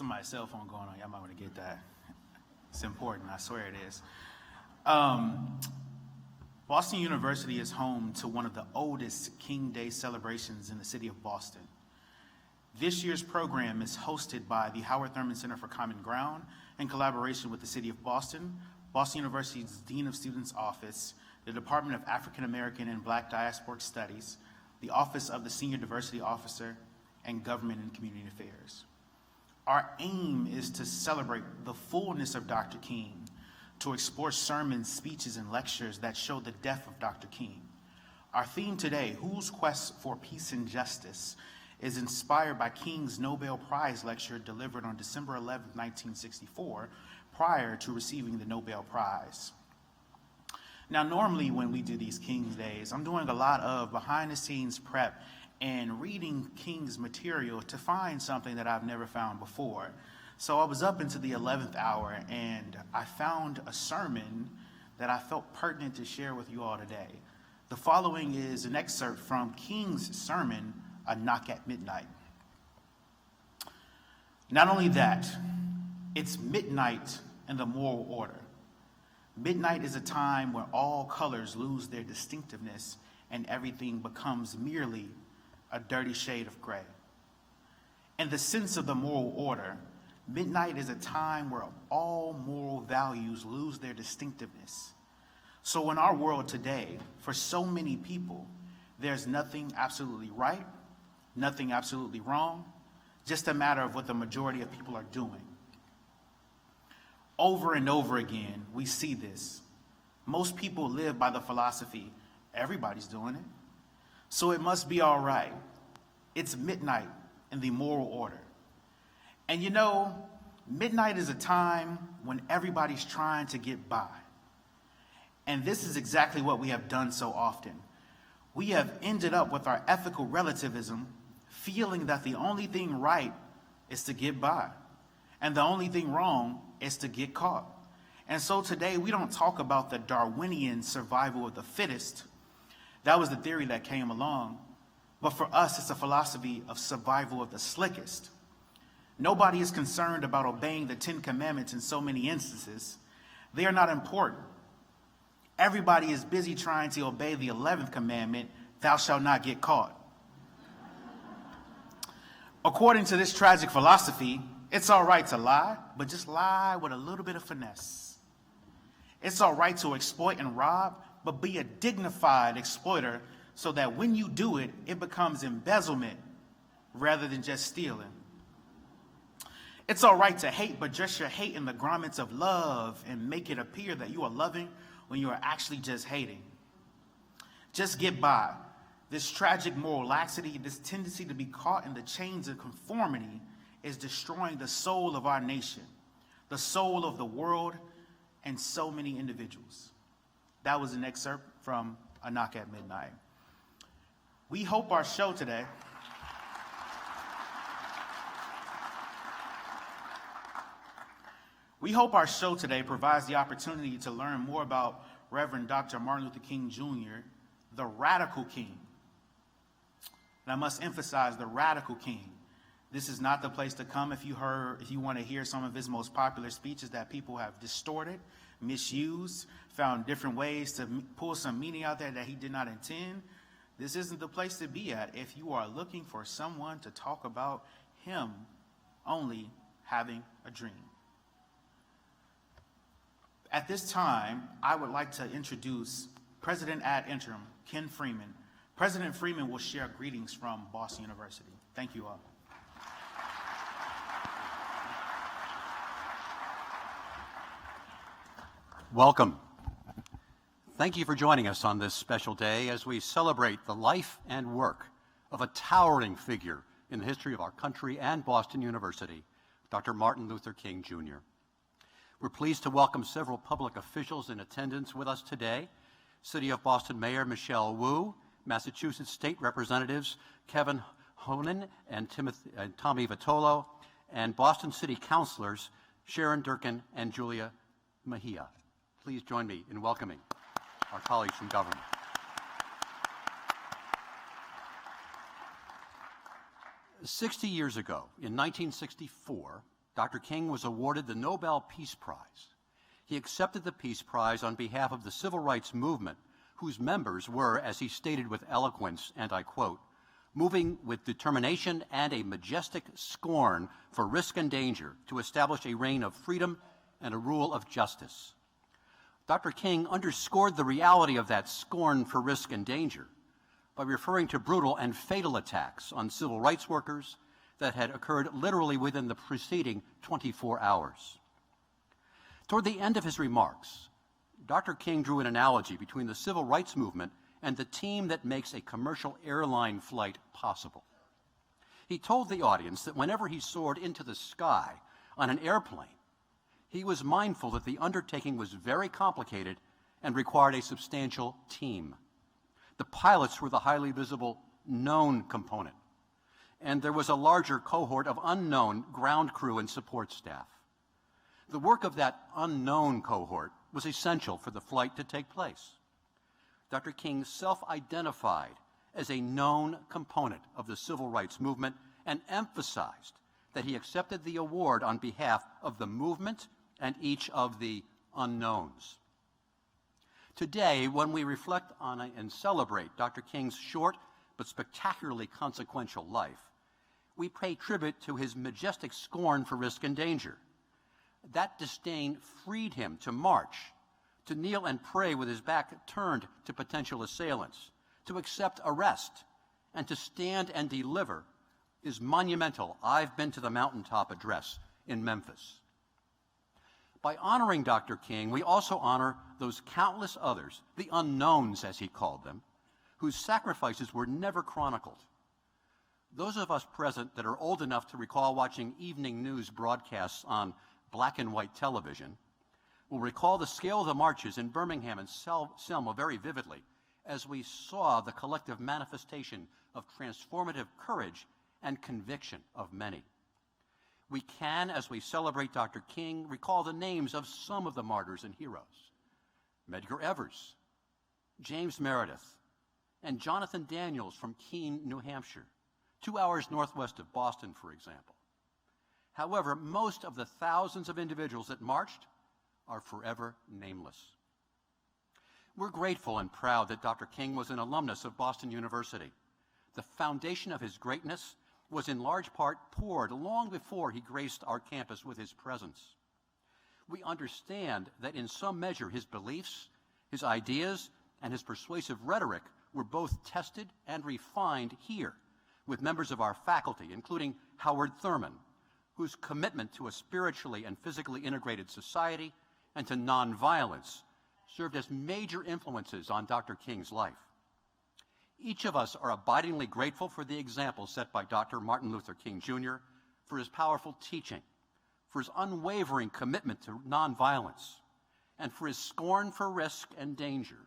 Somebody's cell phone going on. Y'all might want to get that. It's important. I swear it is. Boston University is home to one of the oldest King Day celebrations in the city of Boston. This year's program is hosted by the Howard Thurman Center for Common Ground in collaboration with the City of Boston, Boston University's Dean of Students Office, the Department of African American and Black Diasporic Studies, the Office of the Senior Diversity Officer, and Government and Community Affairs. Our aim is to celebrate the fullness of Dr. King, to explore sermons, speeches, and lectures that show the depth of Dr. King. Our theme today, Whose Quest for Peace and Justice, is inspired by King's Nobel Prize lecture delivered on December 11, 1964, prior to receiving the Nobel Prize. Now, normally when we do these King's Days, I'm doing a lot of behind-the-scenes prep and reading King's material to find something that I've never found before. So I was up into the 11th hour and I found a sermon that I felt pertinent to share with you all today. The following is an excerpt from King's sermon, A Knock at Midnight. Not only that, it's midnight in the moral order. Midnight is a time where all colors lose their distinctiveness and everything becomes merely a dirty shade of gray. In the sense of the moral order, midnight is a time where all moral values lose their distinctiveness. So in our world today, for so many people, there's nothing absolutely right, nothing absolutely wrong, just a matter of what the majority of people are doing. Over and over again, we see this. Most people live by the philosophy, everybody's doing it, so it must be all right. It's midnight in the moral order. And you know, midnight is a time when everybody's trying to get by. And this is exactly what we have done so often. We have ended up with our ethical relativism, feeling that the only thing right is to get by, and the only thing wrong is to get caught. And so today we don't talk about the Darwinian survival of the fittest. That was the theory that came along. But for us, it's a philosophy of survival of the slickest. Nobody is concerned about obeying the 10 Commandments in so many instances. They are not important. Everybody is busy trying to obey the 11th commandment, thou shalt not get caught. According to this tragic philosophy, it's all right to lie, but just lie with a little bit of finesse. It's all right to exploit and rob, but be a dignified exploiter so that when you do it, it becomes embezzlement rather than just stealing. It's all right to hate, but dress your hate in the garments of love and make it appear that you are loving when you are actually just hating. Just get by. This tragic moral laxity, this tendency to be caught in the chains of conformity is destroying the soul of our nation, the soul of the world, and so many individuals. That was an excerpt from A Knock at Midnight. We hope our show today provides the opportunity to learn more about Reverend Dr. Martin Luther King Jr., the radical king. And I must emphasize the radical king. This is not the place to come if you want to hear some of his most popular speeches that people have distorted, misused, found different ways to pull some meaning out there that he did not intend. This isn't the place to be at if you are looking for someone to talk about him only having a dream. At this time, I would like to introduce President ad interim, Ken Freeman. President Freeman will share greetings from Boston University. Thank you all. Welcome. Thank you for joining us on this special day as we celebrate the life and work of a towering figure in the history of our country and Boston University, Dr. Martin Luther King Jr. We're pleased to welcome several public officials in attendance with us today. City of Boston Mayor Michelle Wu, Massachusetts State Representatives Kevin Honan and Tommy Vitolo, and Boston City Councilors Sharon Durkin and Julia Mejia. Please join me in welcoming our colleagues from government. "60 years ago, in 1964, Dr. King was awarded the Nobel Peace Prize. He accepted the Peace Prize on behalf of the civil rights movement, whose members were, as he stated with eloquence, and I quote, moving with determination and a majestic scorn for risk and danger to establish a reign of freedom and a rule of justice. Dr. King underscored the reality of that scorn for risk and danger by referring to brutal and fatal attacks on civil rights workers that had occurred literally within the preceding 24 hours. Toward the end of his remarks, Dr. King drew an analogy between the civil rights movement and the team that makes a commercial airline flight possible. He told the audience that whenever he soared into the sky on an airplane, he was mindful that the undertaking was very complicated and required a substantial team. The pilots were the highly visible known component, and there was a larger cohort of unknown ground crew and support staff. The work of that unknown cohort was essential for the flight to take place. Dr. King self-identified as a known component of the civil rights movement and emphasized that he accepted the award on behalf of the movement and each of the unknowns. Today, when we reflect on and celebrate Dr. King's short but spectacularly consequential life, we pay tribute to his majestic scorn for risk and danger. That disdain freed him to march, to kneel and pray with his back turned to potential assailants, to accept arrest, and to stand and deliver his monumental "I've been to the mountaintop" address in Memphis. By honoring Dr. King, we also honor those countless others, the unknowns as he called them, whose sacrifices were never chronicled. Those of us present that are old enough to recall watching evening news broadcasts on black and white television will recall the scale of the marches in Birmingham and Selma very vividly as we saw the collective manifestation of transformative courage and conviction of many. We can, as we celebrate Dr. King, recall the names of some of the martyrs and heroes: Medgar Evers, James Meredith, and Jonathan Daniels from Keene, New Hampshire, 2 hours northwest of Boston, for example. However, most of the thousands of individuals that marched are forever nameless. We're grateful and proud that Dr. King was an alumnus of Boston University. The foundation of his greatness was in large part poured long before he graced our campus with his presence. We understand that in some measure his beliefs, his ideas, and his persuasive rhetoric were both tested and refined here with members of our faculty, including Howard Thurman, whose commitment to a spiritually and physically integrated society and to nonviolence served as major influences on Dr. King's life. Each of us are abidingly grateful for the example set by Dr. Martin Luther King Jr., for his powerful teaching, for his unwavering commitment to nonviolence, and for his scorn for risk and danger,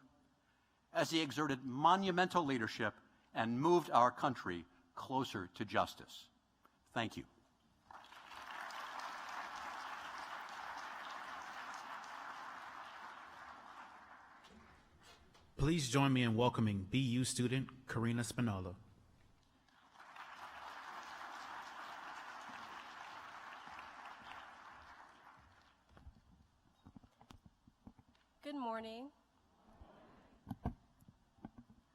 as he exerted monumental leadership and moved our country closer to justice. Thank you. Please join me in welcoming BU student Karina Spinola. Good morning.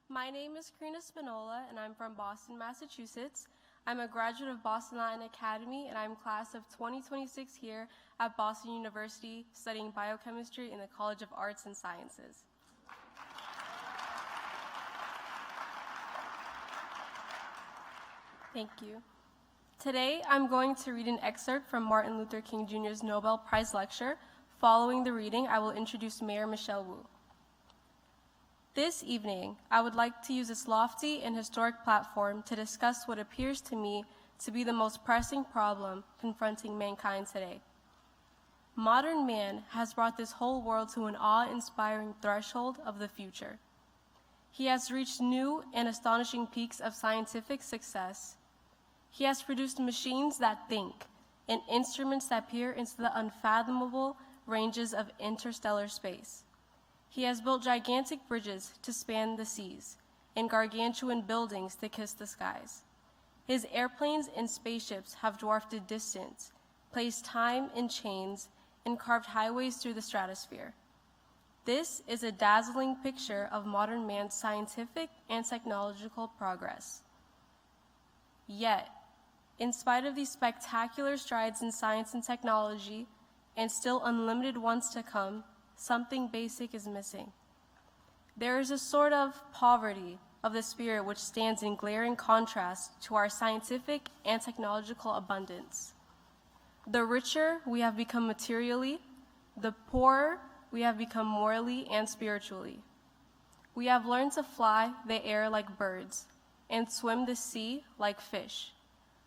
My name is Karina Spinola, and I'm from Boston, Massachusetts. I'm a graduate of Boston Latin Academy, and I'm class of 2026 here at Boston University, studying biochemistry in the College of Arts and Sciences. Thank you. Today, I'm going to read an excerpt from Martin Luther King Jr.'s Nobel Prize lecture. Following the reading, I will introduce Mayor Michelle Wu. This evening, I would like to use this lofty and historic platform to discuss what appears to me to be the most pressing problem confronting mankind today. Modern man has brought this whole world to an awe-inspiring threshold of the future. He has reached new and astonishing peaks of scientific success. He has produced machines that think and instruments that peer into the unfathomable ranges of interstellar space. He has built gigantic bridges to span the seas and gargantuan buildings to kiss the skies. His airplanes and spaceships have dwarfed the distance placed time in chains, and carved highways through the stratosphere. This is a dazzling picture of modern man's scientific and technological progress. Yet, in spite of these spectacular strides in science and technology, and still unlimited ones to come, something basic is missing. There is a sort of poverty of the spirit which stands in glaring contrast to our scientific and technological abundance. The richer we have become materially, the poorer we have become morally and spiritually. We have learned to fly the air like birds and swim the sea like fish,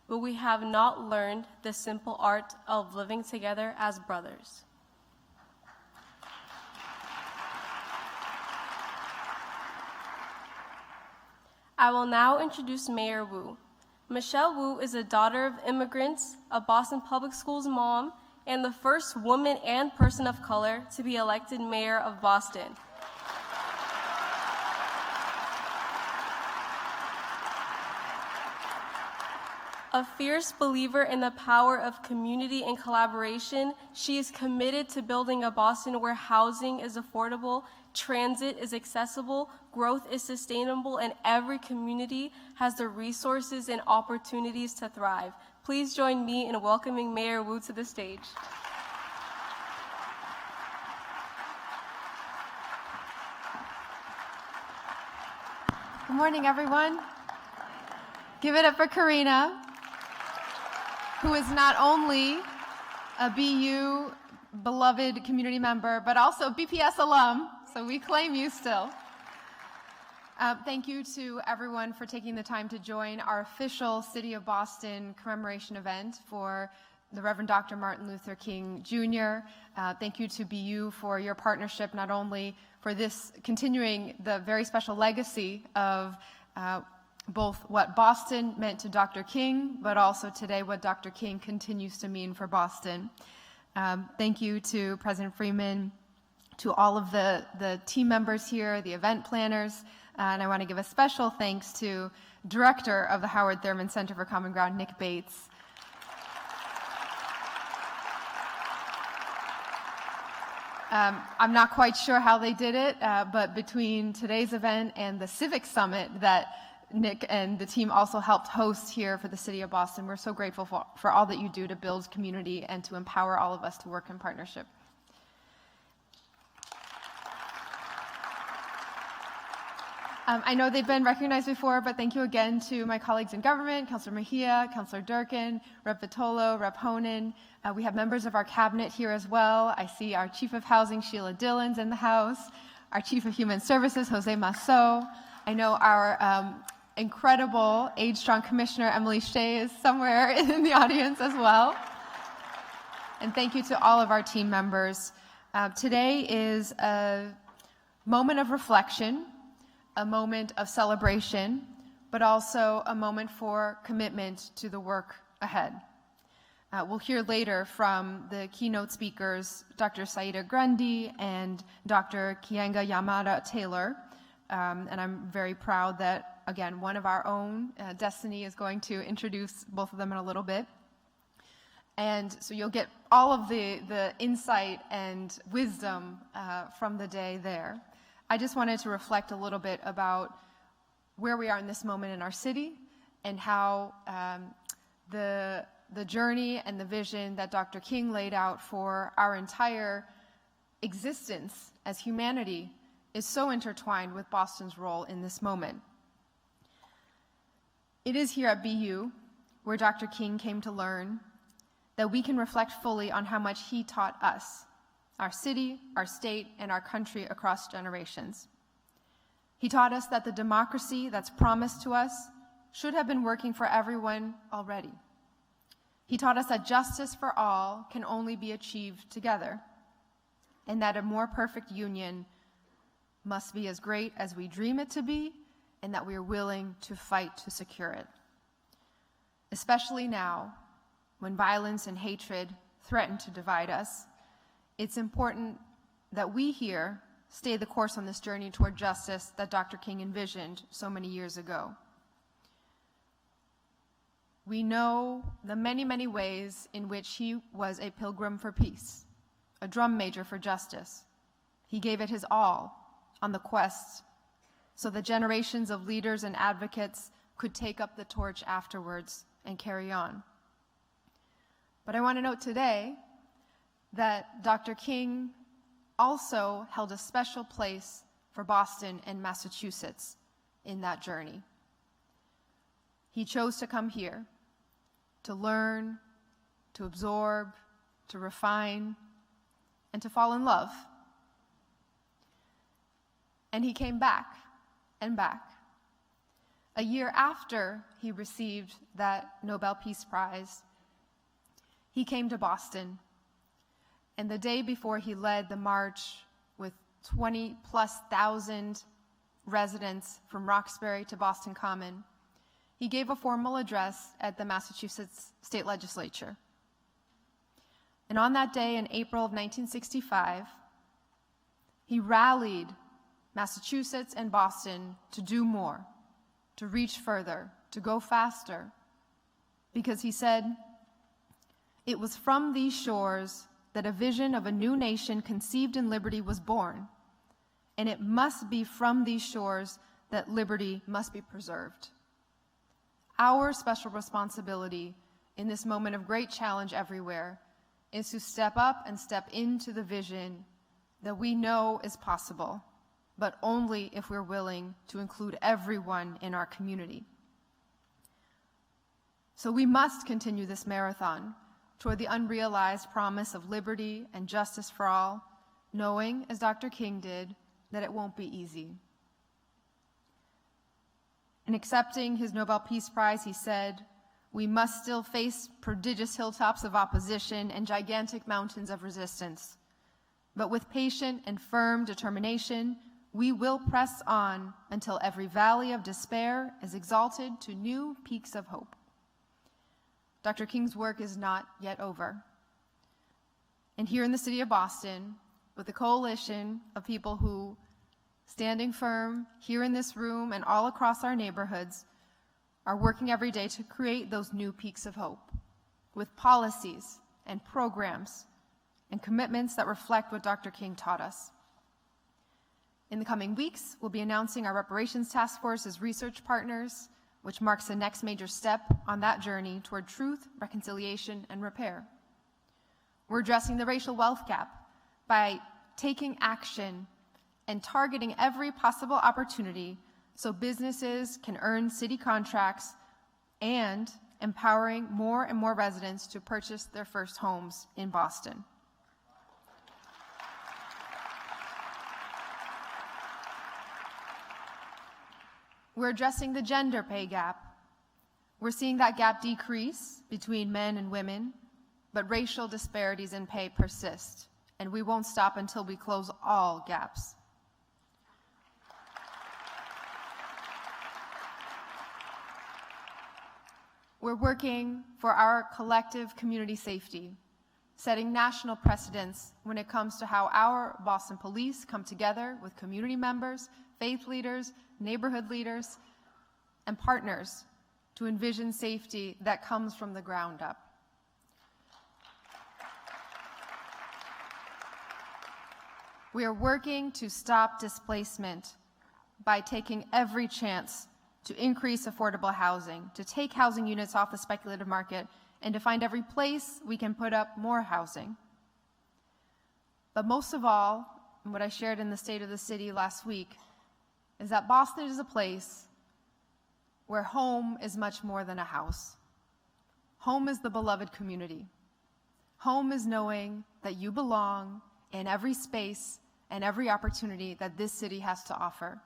but we have not learned the simple art of living together as brothers. I will now introduce Mayor Wu. Michelle Wu is a daughter of immigrants, a Boston Public Schools mom, and the first woman and person of color to be elected mayor of Boston. A fierce believer in the power of community and collaboration, she is committed to building a Boston where housing is affordable, transit is accessible, growth is sustainable, and every community has the resources and opportunities to thrive. Please join me in welcoming Mayor Wu to the stage. Good morning, everyone. Give it up for Karina, who is not only a BU beloved community member, but also BPS alum, so we claim you still. Thank you to everyone for taking the time to join our official City of Boston commemoration event for the Reverend Dr. Martin Luther King Jr. Thank you to BU for your partnership, not only for this continuing the very special legacy of both what Boston meant to Dr. King, but also today what Dr. King continues to mean for Boston. Thank you to President Freeman, to all of the team members here, the event planners, and I want to give a special thanks to Director of the Howard Thurman Center for Common Ground, Nick Bates. I'm not quite sure how they did it, but between today's event and the Civic Summit that Nick and the team also helped host here for the City of Boston, we're so grateful for all that you do to build community and to empower all of us to work in partnership. I know they've been recognized before, but thank you again to my colleagues in government, Councilor Mejia, Councilor Durkin, Rep. Vitolo, Rep. Honan. We have members of our cabinet here as well. I see our Chief of Housing, Sheila Dillon's in the house, our Chief of Human Services, Jose Masso. I know our incredible age-strong Commissioner, Emily Shea, is somewhere in the audience as well. And thank you to all of our team members. Today is a moment of reflection, a moment of celebration, but also a moment for commitment to the work ahead. We'll hear later from the keynote speakers, Dr. Saida Grundy and Dr. Kienga Yamada Taylor. And I'm very proud that, again, one of our own, Destiny, is going to introduce both of them in a little bit. And so you'll get all of the insight and wisdom from the day there. I just wanted to reflect a little bit about where we are in this moment in our city and how the journey and the vision that Dr. King laid out for our entire existence as humanity is so intertwined with Boston's role in this moment. It is here at BU, where Dr. King came to learn, that we can reflect fully on how much he taught us, our city, our state, and our country across generations. He taught us that the democracy that's promised to us should have been working for everyone already. He taught us that justice for all can only be achieved together, and that a more perfect union must be as great as we dream it to be, and that we are willing to fight to secure it. Especially now, when violence and hatred threaten to divide us, it's important that we here stay the course on this journey toward justice that Dr. King envisioned so many years ago. We know the many, many ways in which he was a pilgrim for peace, a drum major for justice. He gave it his all on the quest so that generations of leaders and advocates could take up the torch afterwards and carry on. But I want to note today that Dr. King also held a special place for Boston and Massachusetts in that journey. He chose to come here to learn, to absorb, to refine, and to fall in love. And he came back and back. A year after he received that Nobel Peace Prize, he came to Boston. And the day before he led the march with 20,000+ residents from Roxbury to Boston Common, he gave a formal address at the Massachusetts State Legislature. And on that day in April of 1965, he rallied Massachusetts and Boston to do more, to reach further, to go faster, because he said, "It was from these shores that a vision of a new nation conceived in liberty was born, and it must be from these shores that liberty must be preserved." Our special responsibility in this moment of great challenge everywhere is to step up and step into the vision that we know is possible, but only if we're willing to include everyone in our community. So we must continue this marathon toward the unrealized promise of liberty and justice for all, knowing, as Dr. King did, that it won't be easy. In accepting his Nobel Peace Prize, he said, "We must still face prodigious hilltops of opposition and gigantic mountains of resistance. But with patient and firm determination, we will press on until every valley of despair is exalted to new peaks of hope." Dr. King's work is not yet over. And here in the city of Boston, with a coalition of people who, standing firm here in this room and all across our neighborhoods, are working every day to create those new peaks of hope with policies and programs and commitments that reflect what Dr. King taught us. In the coming weeks, we'll be announcing our Reparations Task Force as research partners, which marks the next major step on that journey toward truth, reconciliation, and repair. We're addressing the racial wealth gap by taking action and targeting every possible opportunity so businesses can earn city contracts and empowering more and more residents to purchase their first homes in Boston. We're addressing the gender pay gap. We're seeing that gap decrease between men and women, but racial disparities in pay persist, and we won't stop until we close all gaps. We're working for our collective community safety, setting national precedents when it comes to how our Boston police come together with community members, faith leaders, neighborhood leaders, and partners to envision safety that comes from the ground up. We are working to stop displacement by taking every chance to increase affordable housing, to take housing units off the speculative market, and to find every place we can put up more housing. But most of all, and what I shared in the State of the City last week, is that Boston is a place where home is much more than a house. Home is the beloved community. Home is knowing that you belong in every space and every opportunity that this city has to offer.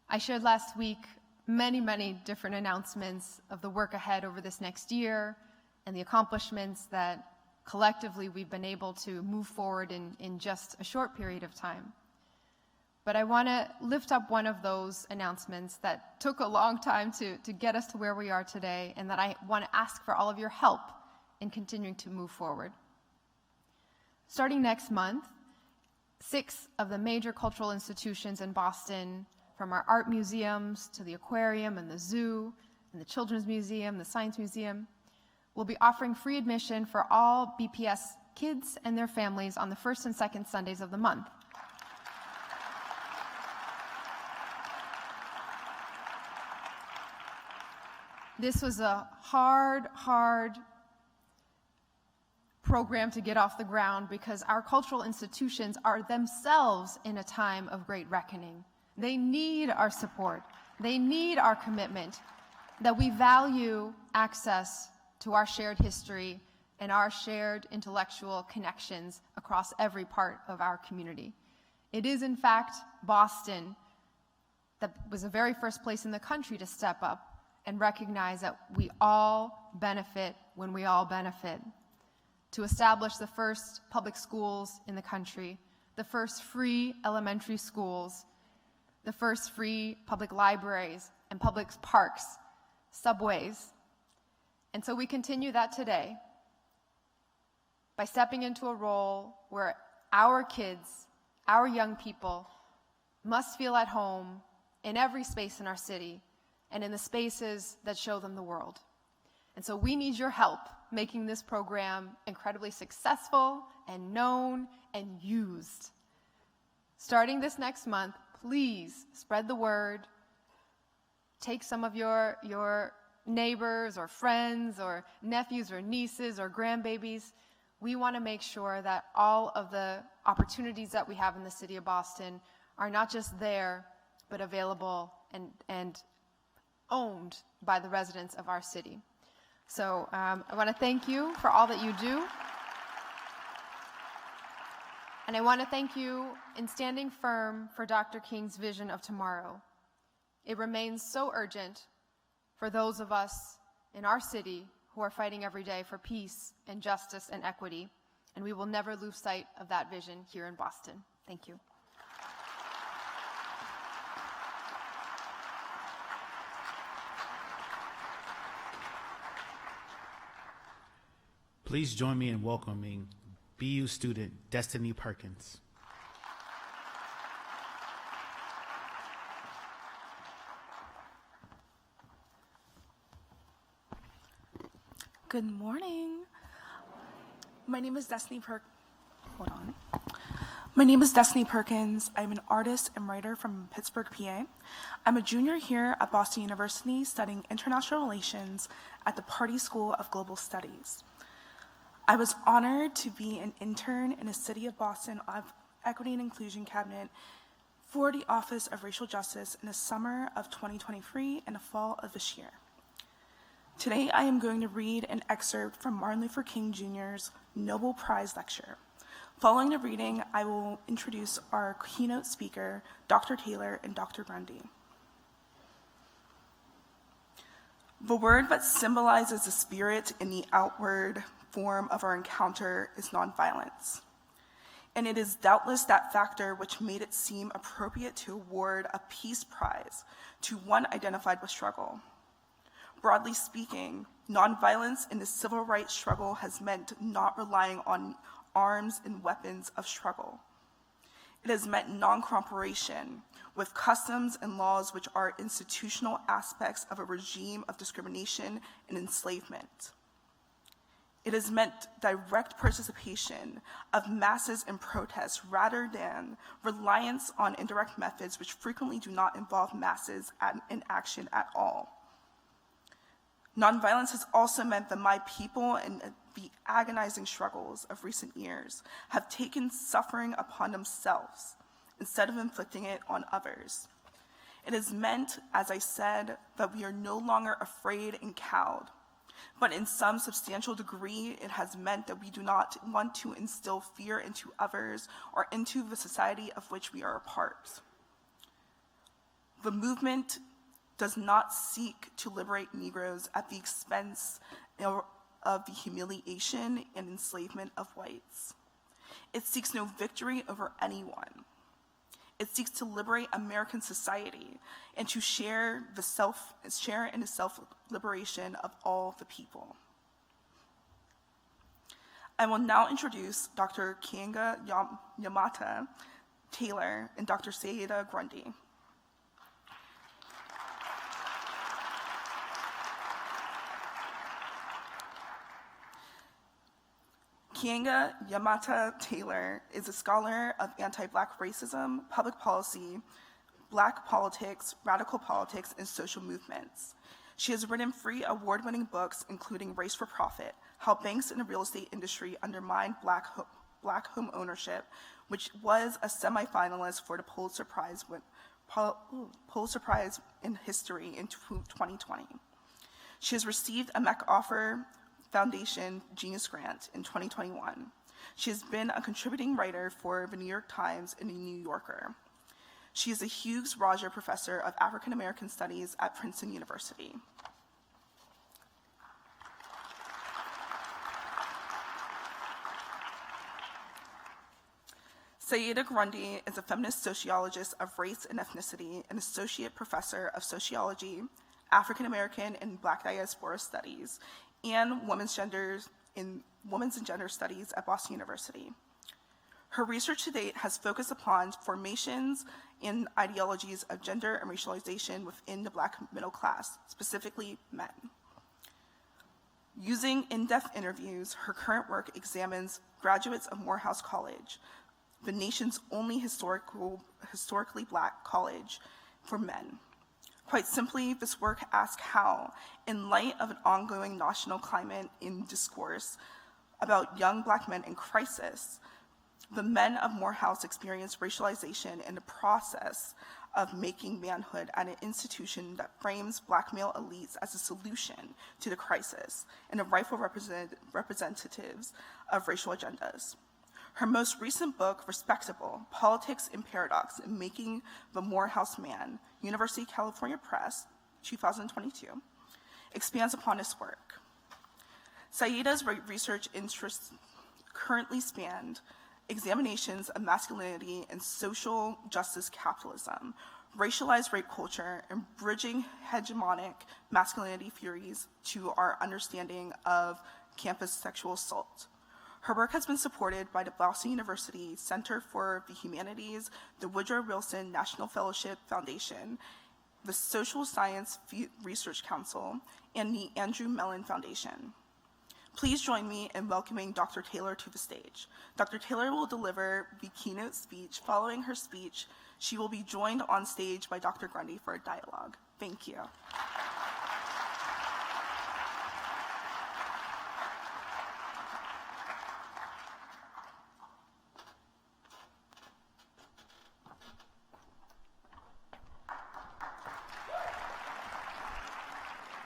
I shared last week many, many different announcements of the work ahead over this next year and the accomplishments that collectively we've been able to move forward in just a short period of time. But I want to lift up one of those announcements that took a long time to get us to where we are today, and that I want to ask for all of your help in continuing to move forward. Starting next month, 6 of the major cultural institutions in Boston, from our art museums to the aquarium and the zoo and the Children's Museum, the Science Museum, will be offering free admission for all BPS kids and their families on the first and second Sundays of the month. This was a hard program to get off the ground because our cultural institutions are themselves in a time of great reckoning. They need our support. They need our commitment that we value access to our shared history and our shared intellectual connections across every part of our community. It is, in fact, Boston that was the very first place in the country to step up and recognize that we all benefit when we all benefit, to establish the first public schools in the country, the first free elementary schools, the first free public libraries and public parks, subways. And so we continue that today by stepping into a role where our kids, our young people, must feel at home in every space in our city and in the spaces that show them the world. And so we need your help making this program incredibly successful and known and used. Starting this next month, please spread the word. Take some of your neighbors or friends or nephews or nieces or grandbabies. We want to make sure that all of the opportunities that we have in the city of Boston are not just there, but available and owned by the residents of our city. So I want to thank you for all that you do. And I want to thank you in standing firm for Dr. King's vision of tomorrow. It remains so urgent for those of us in our city who are fighting every day for peace and justice and equity, and we will never lose sight of that vision here in Boston. Thank you. Please join me in welcoming BU student Destiny Perkins. Good morning. My name is Destiny My name is Destiny Perkins. I'm an artist and writer from Pittsburgh, PA. I'm a junior here at Boston University studying international relations at the Pardee School of Global Studies. I was honored to be an intern in the City of Boston Equity and Inclusion Cabinet for the Office of Racial Justice in the summer of 2023 and the fall of this year. Today, I am going to read an excerpt from Martin Luther King Jr.'s Nobel Prize lecture. Following the reading, I will introduce our keynote speaker, Dr. Taylor and Dr. Grundy. The word that symbolizes the spirit in the outward form of our encounter is nonviolence. And it is doubtless that factor which made it seem appropriate to award a peace prize to one identified with struggle. Broadly speaking, nonviolence in the civil rights struggle has meant not relying on arms and weapons of struggle. It has meant non-cooperation with customs and laws which are institutional aspects of a regime of discrimination and enslavement. It has meant direct participation of masses in protests rather than reliance on indirect methods which frequently do not involve masses in action at all. Nonviolence has also meant that my people and the agonizing struggles of recent years have taken suffering upon themselves instead of inflicting it on others. It has meant, as I said, that we are no longer afraid and cowed, but in some substantial degree, it has meant that we do not want to instill fear into others or into the society of which we are a part. The movement does not seek to liberate Negroes at the expense of the humiliation and enslavement of whites. It seeks no victory over anyone. It seeks to liberate American society and to share in the self-liberation of all the people. I will now introduce Dr. Kianga Yamata Taylor and Dr. Sayeda Grundy. Kienga Yamata Taylor is a scholar of anti-Black racism, public policy, Black politics, radical politics, and social movements. She has written 3 award-winning books, including Race for Profit, How Banks in the Real Estate Industry Undermined Black Home Ownership, which was a semifinalist for the Pulitzer Prize in History in 2020. She has received a MacArthur Foundation Genius Grant in 2021. She has been a contributing writer for the New York Times and the New Yorker. She is a Hughes Roger Professor of African American Studies at Princeton University. Saida Grundy is a feminist sociologist of race and ethnicity and associate professor of sociology, African American and Black diaspora studies, and women's and gender studies at Boston University. Her research to date has focused upon formations and ideologies of gender and racialization within the Black middle class, specifically men. Using in-depth interviews, her current work examines graduates of Morehouse College, the nation's only historically Black college for men. Quite simply, this work asks how, in light of an ongoing national climate in discourse about young Black men in crisis, the men of Morehouse experience racialization in the process of making manhood at an institution that frames Black male elites as a solution to the crisis and the rightful representatives of racial agendas. Her most recent book, Respectable: Politics and Paradox in Making the Morehouse Man, University of California Press, 2022, expands upon this work. Saida's research interests currently span examinations of masculinity and social justice capitalism, racialized rape culture, and bridging hegemonic masculinity theories to our understanding of campus sexual assault. Her work has been supported by the Boston University Center for the Humanities, the Woodrow Wilson National Fellowship Foundation, the Social Science Research Council, and the Andrew Mellon Foundation. Please join me in welcoming Dr. Taylor to the stage. Dr. Taylor will deliver the keynote speech. Following her speech, she will be joined on stage by Dr. Grundy for a dialogue. Thank you.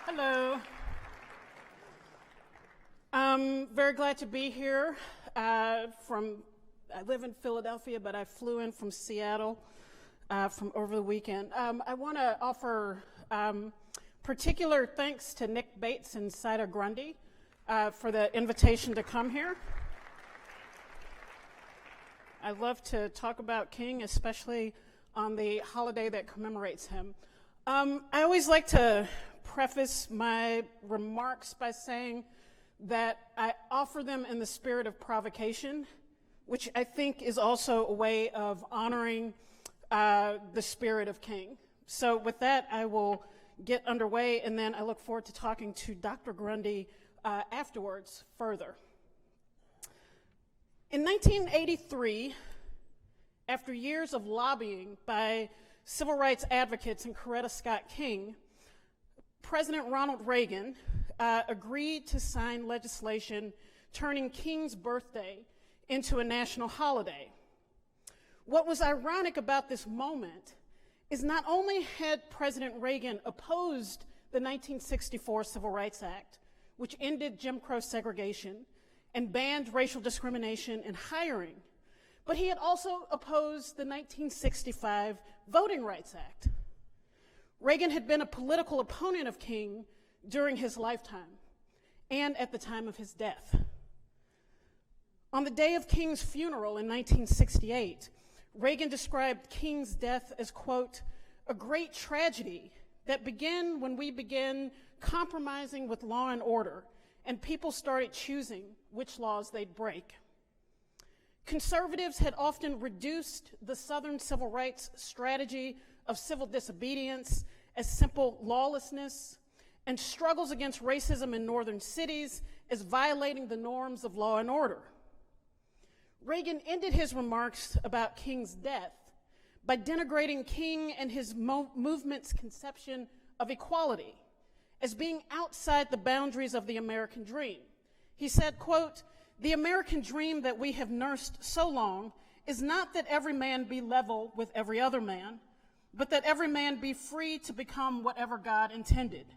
Hello. I'm very glad to be here. I live in Philadelphia, but I flew in from Seattle from over the weekend. I want to offer particular thanks to Nick Bates and Saida Grundy for the invitation to come here. I love to talk about King, especially on the holiday that commemorates him. I always like to preface my remarks by saying that I offer them in the spirit of provocation, which I think is also a way of honoring the spirit of King. So with that, I will get underway, and then I look forward to talking to Dr. Grundy afterwards further. In 1983, after years of lobbying by civil rights advocates and Coretta Scott King, President Ronald Reagan agreed to sign legislation turning King's birthday into a national holiday. What was ironic about this moment is not only had President Reagan opposed the 1964 Civil Rights Act, which ended Jim Crow segregation and banned racial discrimination in hiring, but he had also opposed the 1965 Voting Rights Act. Reagan had been a political opponent of King during his lifetime and at the time of his death. On the day of King's funeral in 1968, Reagan described King's death as, quote, a great tragedy that began when we began compromising with law and order and people started choosing which laws they'd break. Conservatives had often reduced the Southern civil rights strategy of civil disobedience as simple lawlessness, and struggles against racism in northern cities as violating the norms of law and order. Reagan ended his remarks about King's death by denigrating King and his movement's conception of equality as being outside the boundaries of the American dream. He said, quote, "The American dream that we have nursed so long is not that every man be level with every other man, but that every man be free to become whatever God intended."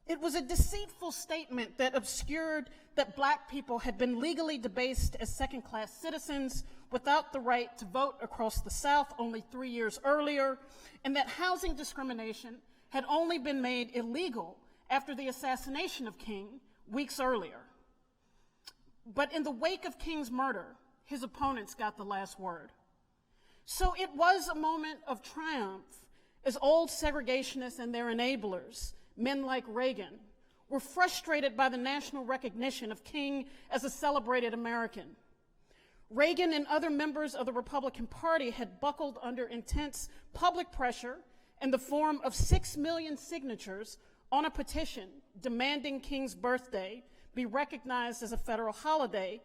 It was a deceitful statement that obscured that black people had been legally debased as second-class citizens without the right to vote across the South only 3 years earlier, and that housing discrimination had only been made illegal after the assassination of King weeks earlier. But in the wake of King's murder, his opponents got the last word. So it was a moment of triumph as old segregationists and their enablers, men like Reagan, were frustrated by the national recognition of King as a celebrated American. Reagan and other members of the Republican Party had buckled under intense public pressure in the form of 6 million signatures on a petition demanding King's birthday be recognized as a federal holiday,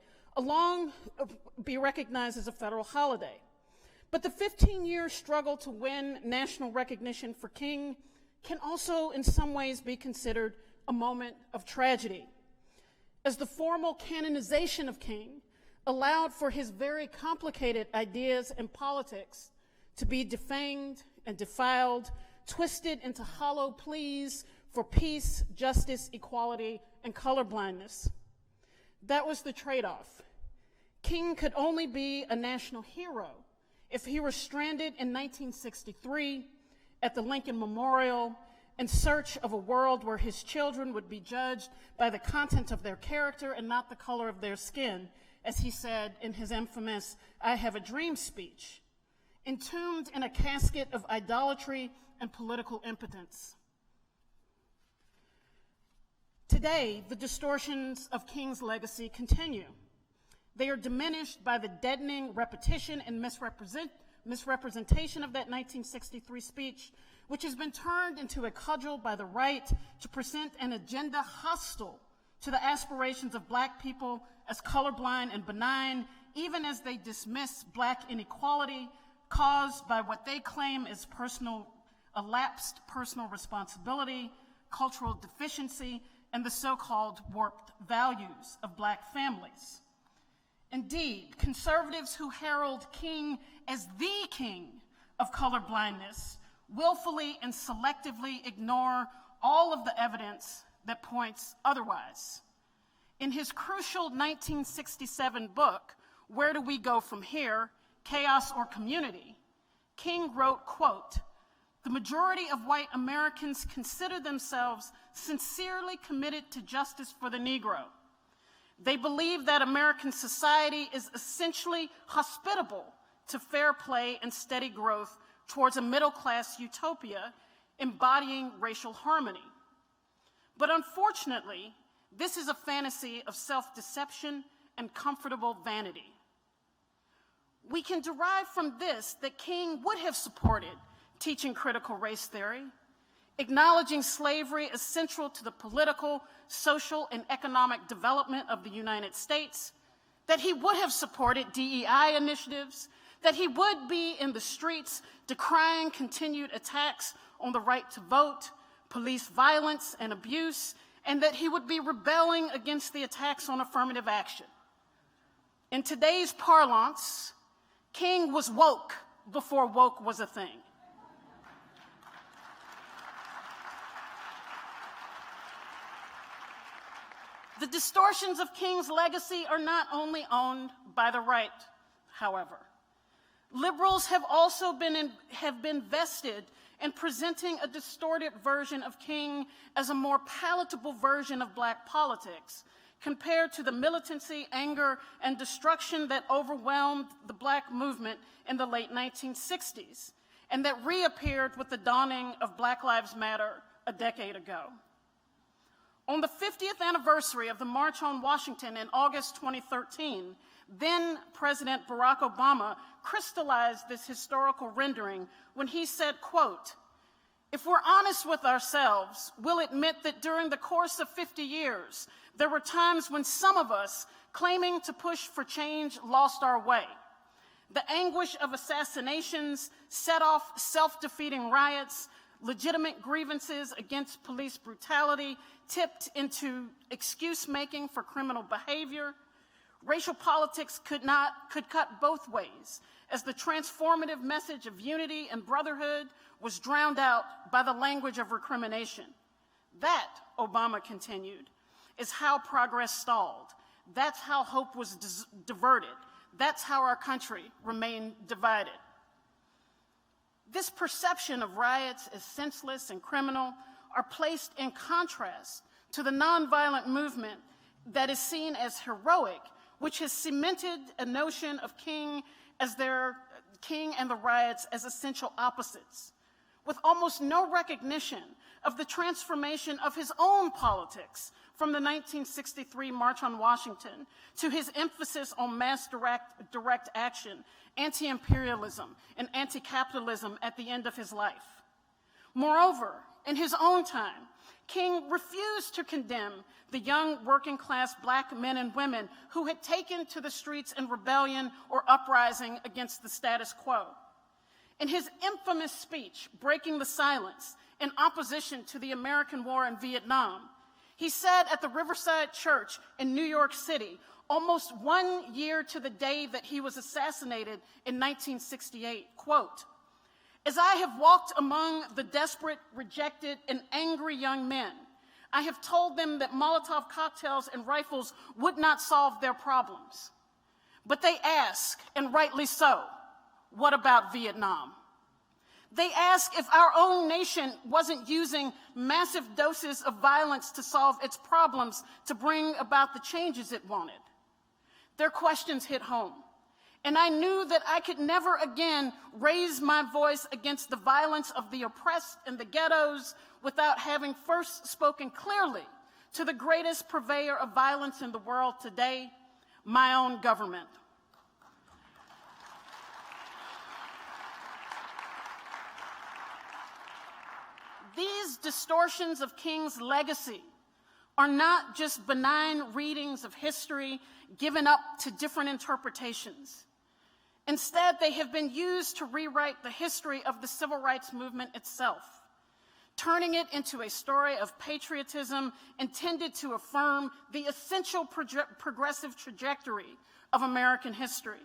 But the 15-year struggle to win national recognition for King can also in some ways be considered a moment of tragedy, as the formal canonization of King allowed for his very complicated ideas and politics to be defanged and defiled, twisted into hollow pleas for peace, justice, equality, and colorblindness. That was the trade-off. King could only be a national hero if he were stranded in 1963 at the Lincoln Memorial in search of a world where his children would be judged by the content of their character and not the color of their skin, as he said in his infamous "I Have a Dream" speech, entombed in a casket of idolatry and political impotence. Today, the distortions of King's legacy continue. They are diminished by the deadening repetition and misrepresentation of that 1963 speech, which has been turned into a cudgel by the right to present an agenda hostile to the aspirations of black people as colorblind and benign, even as they dismiss black inequality caused by what they claim is a lapsed personal responsibility, cultural deficiency, and the so-called warped values of black families. Indeed, conservatives who herald King as the king of colorblindness willfully and selectively ignore all of the evidence that points otherwise. In his crucial 1967 book, Where Do We Go From Here? Chaos or Community, King wrote, quote, "The majority of white Americans consider themselves sincerely committed to justice for the Negro. They believe that American society is essentially hospitable to fair play and steady growth towards a middle-class utopia embodying racial harmony. But unfortunately, this is a fantasy of self-deception and comfortable vanity. We can derive from this that King would have supported teaching critical race theory, acknowledging slavery as central to the political, social, and economic development of the United States, that he would have supported DEI initiatives, that he would be in the streets decrying continued attacks on the right to vote, police violence and abuse, and that he would be rebelling against the attacks on affirmative action. In today's parlance, King was woke before woke was a thing. The distortions of King's legacy are not only owned by the right, however. Liberals have also been vested in presenting a distorted version of King as a more palatable version of black politics, compared to the militancy, anger, and destruction that overwhelmed the black movement in the late 1960s, and that reappeared with the dawning of Black Lives Matter a decade ago. On the 50th anniversary of the March on Washington in August 2013, then President Barack Obama crystallized this historical rendering when he said, quote, If we're honest with ourselves, we'll admit that during the course of 50 years, there were times when some of us, claiming to push for change, lost our way. The anguish of assassinations set off self-defeating riots, legitimate grievances against police brutality tipped into excuse-making for criminal behavior. Racial politics could cut both ways, as the transformative message of unity and brotherhood was drowned out by the language of recrimination. That, Obama continued, is how progress stalled. That's how hope was diverted. That's how our country remained divided. This perception of riots as senseless and criminal are placed in contrast to the nonviolent movement that is seen as heroic, which has cemented a notion of King and the riots as essential opposites, with almost no recognition of the transformation of his own politics from the 1963 March on Washington to his emphasis on mass direct action, anti-imperialism, and anti-capitalism at the end of his life. Moreover, in his own time, King refused to condemn the young working-class black men and women who had taken to the streets in rebellion or uprising against the status quo. In his infamous speech, Breaking the Silence, in opposition to the American war in Vietnam, he said at the Riverside Church in New York City, almost 1 year to the day that he was assassinated in 1968, quote, "As I have walked among the desperate, rejected, and angry young men, I have told them that Molotov cocktails and rifles would not solve their problems. But they ask, and rightly so, what about Vietnam? They ask if our own nation wasn't using massive doses of violence to solve its problems to bring about the changes it wanted. Their questions hit home, and I knew that I could never again raise my voice against the violence of the oppressed in the ghettos without having first spoken clearly to the greatest purveyor of violence in the world today, my own government." These distortions of King's legacy are not just benign readings of history given up to different interpretations. Instead, they have been used to rewrite the history of the civil rights movement itself, turning it into a story of patriotism intended to affirm the essential progressive trajectory of American history.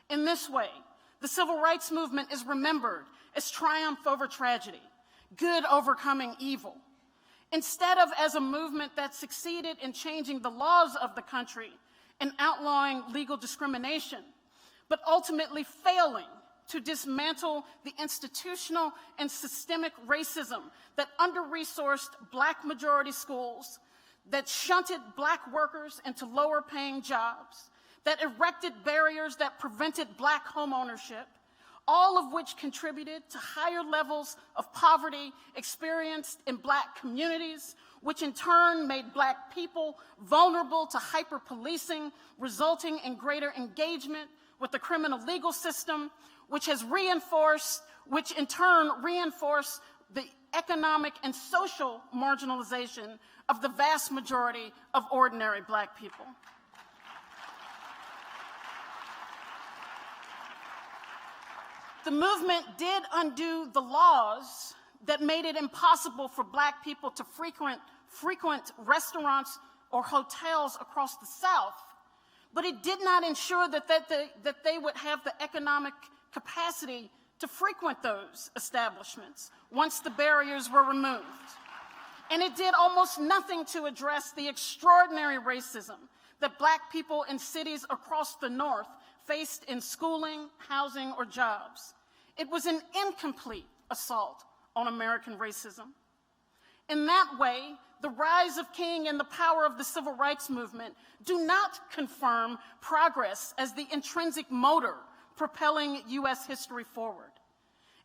In this way, the civil rights movement is remembered as triumph over tragedy, good overcoming evil, instead of as a movement that succeeded in changing the laws of the country and outlawing legal discrimination, but ultimately failing to dismantle the institutional and systemic racism that under-resourced black majority schools, that shunted black workers into lower paying jobs, that erected barriers that prevented black home ownership, all of which contributed to higher levels of poverty experienced in black communities, which in turn made black people vulnerable to hyper-policing, resulting in greater engagement with the criminal legal system, which in turn reinforced the economic and social marginalization of the vast majority of ordinary black people. The movement did undo the laws that made it impossible for black people to frequent restaurants or hotels across the South, but it did not ensure that they would have the economic capacity to frequent those establishments once the barriers were removed. And it did almost nothing to address the extraordinary racism that black people in cities across the North faced in schooling, housing, or jobs. It was an incomplete assault on American racism. In that way, the rise of King and the power of the civil rights movement do not confirm progress as the intrinsic motor propelling U.S. history forward.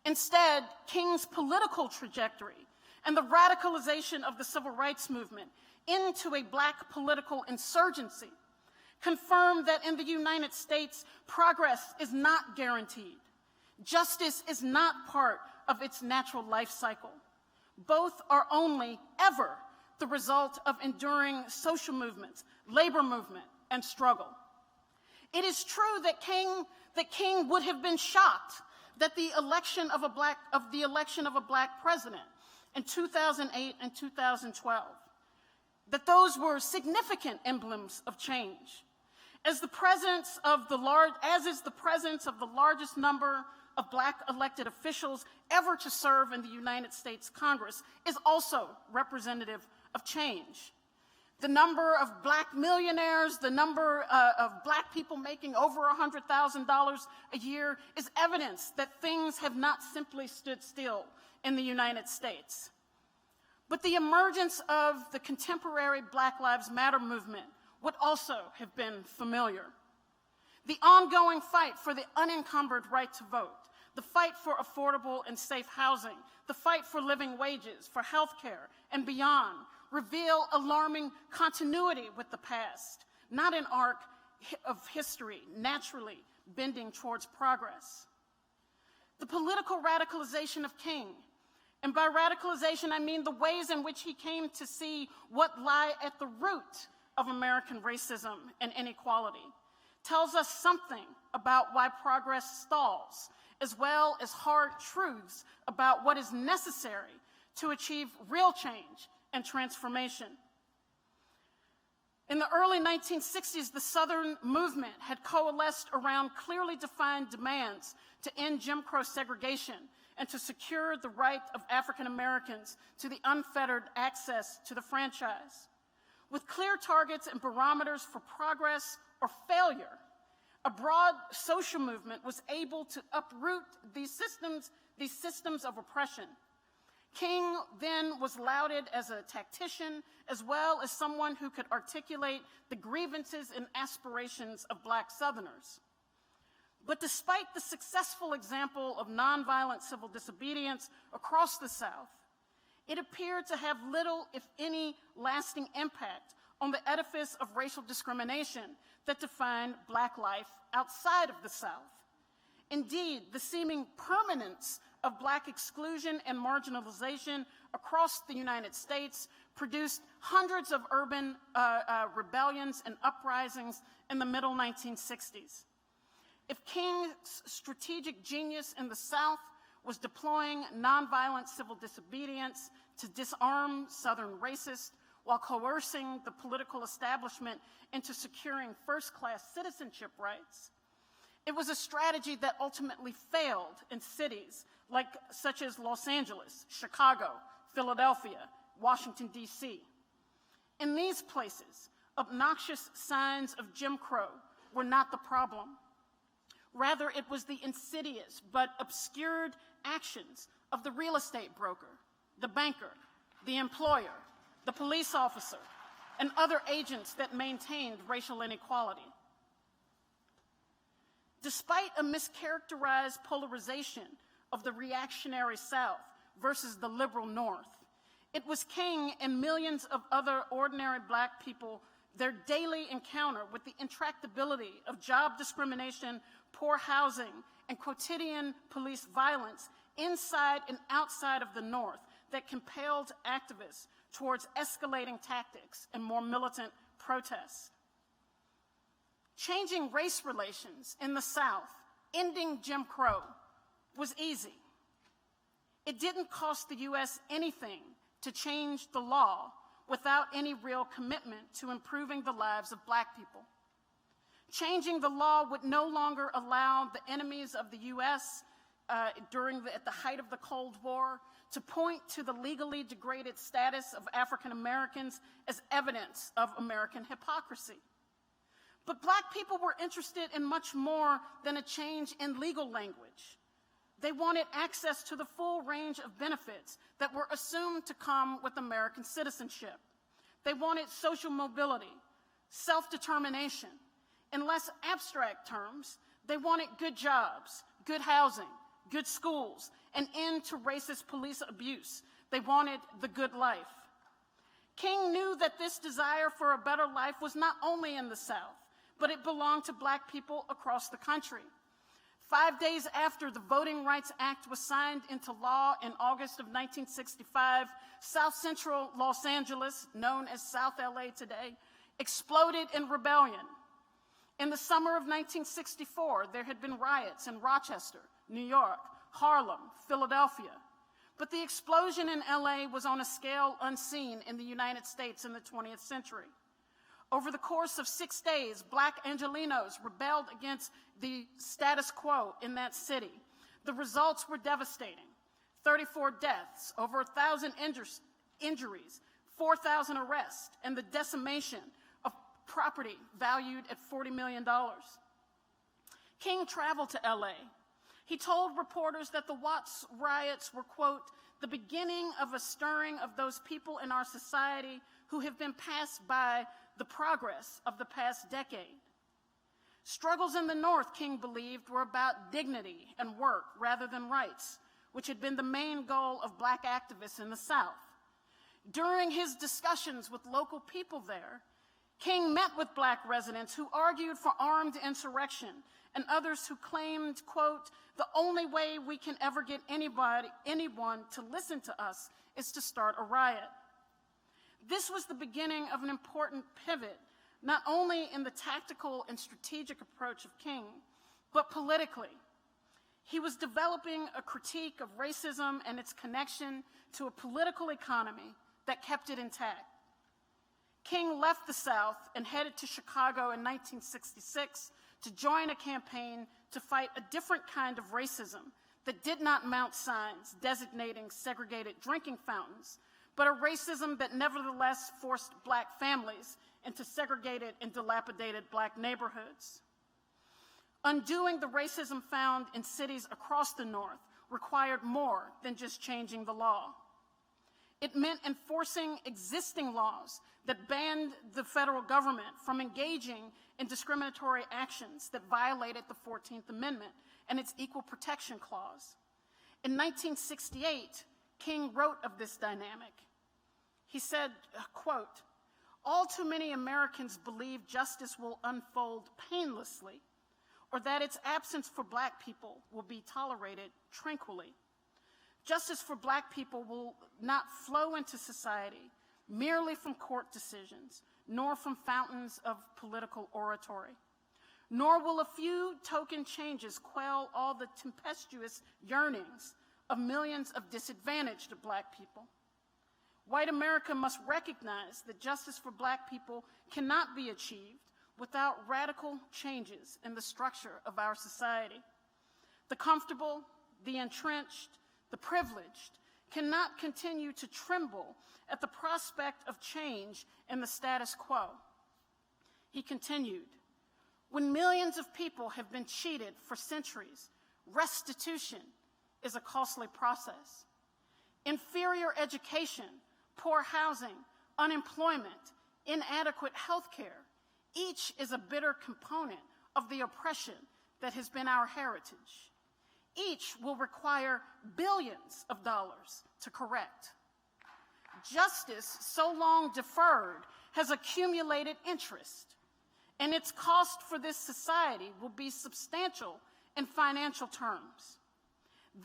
Instead, King's political trajectory and the radicalization of the civil rights movement into a black political insurgency confirm that in the United States, progress is not guaranteed. Justice is not part of its natural life cycle. Both are only ever the result of enduring social movements, labor movement, and struggle. It is true that King would have been shocked that the election of a black president in 2008 and 2012, that those were significant emblems of change. As is the presence of the largest number of black elected officials ever to serve in the United States Congress is also representative of change. The number of black millionaires, the number of black people making over $100,000 a year is evidence that things have not simply stood still in the United States. But the emergence of the contemporary Black Lives Matter movement would also have been familiar. The ongoing fight for the unencumbered right to vote, the fight for affordable and safe housing, the fight for living wages, for health care, and beyond reveal alarming continuity with the past, not an arc of history naturally bending towards progress. The political radicalization of King, and by radicalization I mean the ways in which he came to see what lie at the root of American racism and inequality, tells us something about why progress stalls, as well as hard truths about what is necessary to achieve real change and transformation. In the early 1960s, the Southern movement had coalesced around clearly defined demands to end Jim Crow segregation and to secure the right of African Americans to the unfettered access to the franchise. With clear targets and barometers for progress or failure, a broad social movement was able to uproot these systems of oppression. King then was lauded as a tactician, as well as someone who could articulate the grievances and aspirations of black Southerners. But despite the successful example of nonviolent civil disobedience across the South, it appeared to have little, if any, lasting impact on the edifice of racial discrimination that defined black life outside of the South. Indeed, the seeming permanence of black exclusion and marginalization across the United States produced hundreds of urban rebellions and uprisings in the middle 1960s. If King's strategic genius in the South was deploying nonviolent civil disobedience to disarm Southern racists while coercing the political establishment into securing first-class citizenship rights, it was a strategy that ultimately failed in cities such as Los Angeles, Chicago, Philadelphia, Washington, D.C. In these places, obnoxious signs of Jim Crow were not the problem. Rather, it was the insidious but obscured actions of the real estate broker, the banker, the employer, the police officer, and other agents that maintained racial inequality. Despite a mischaracterized polarization of the reactionary South versus the liberal North, it was King and millions of other ordinary black people, their daily encounter with the intractability of job discrimination, poor housing, and quotidian police violence inside and outside of the North that compelled activists towards escalating tactics and more militant protests. Changing race relations in the South, ending Jim Crow, was easy. It didn't cost the U.S. anything to change the law without any real commitment to improving the lives of black people. Changing the law would no longer allow the enemies of the U.S. At the height of the Cold War to point to the legally degraded status of African Americans as evidence of American hypocrisy. But black people were interested in much more than a change in legal language. They wanted access to the full range of benefits that were assumed to come with American citizenship. They wanted social mobility, self-determination. In less abstract terms, they wanted good jobs, good housing, good schools, an end to racist police abuse. They wanted the good life. King knew that this desire for a better life was not only in the South, but it belonged to black people across the country. 5 days after the Voting Rights Act was signed into law in August of 1965, South Central Los Angeles, known as South LA today, exploded in rebellion. In the summer of 1964, there had been riots in Rochester, New York, Harlem, Philadelphia. But the explosion in LA was on a scale unseen in the United States in the 20th century. Over the course of 6 days, Black Angelenos rebelled against the status quo in that city. The results were devastating. 34 deaths, over 1,000 injuries, 4,000 arrests, and the decimation of property valued at $40 million. King traveled to LA. He told reporters that the Watts riots were, quote, the beginning of a stirring of those people in our society who have been passed by the progress of the past decade. Struggles in the North, King believed, were about dignity and work rather than rights, which had been the main goal of Black activists in the South. During his discussions with local people there, King met with Black residents who argued for armed insurrection and others who claimed, quote, the only way we can ever get anyone to listen to us is to start a riot. This was the beginning of an important pivot, not only in the tactical and strategic approach of King, but politically. He was developing a critique of racism and its connection to a political economy that kept it intact. King left the South and headed to Chicago in 1966 to join a campaign to fight a different kind of racism that did not mount signs designating segregated drinking fountains, but a racism that nevertheless forced Black families into segregated and dilapidated Black neighborhoods. Undoing the racism found in cities across the North required more than just changing the law. It meant enforcing existing laws that banned the federal government from engaging in discriminatory actions that violated the 14th Amendment and its Equal Protection Clause. In 1968, King wrote of this dynamic. He said, quote, all too many Americans believe justice will unfold painlessly, or that its absence for Black people will be tolerated tranquilly. Justice for Black people will not flow into society merely from court decisions, nor from fountains of political oratory. Nor will a few token changes quell all the tempestuous yearnings of millions of disadvantaged Black people. White America must recognize that justice for Black people cannot be achieved without radical changes in the structure of our society. The comfortable, the entrenched, the privileged cannot continue to tremble at the prospect of change in the status quo. He continued, when millions of people have been cheated for centuries, restitution is a costly process. Inferior education, poor housing, unemployment, inadequate health care, each is a bitter component of the oppression that has been our heritage. Each will require billions of dollars to correct. Justice, so long deferred, has accumulated interest, and its cost for this society will be substantial in financial terms.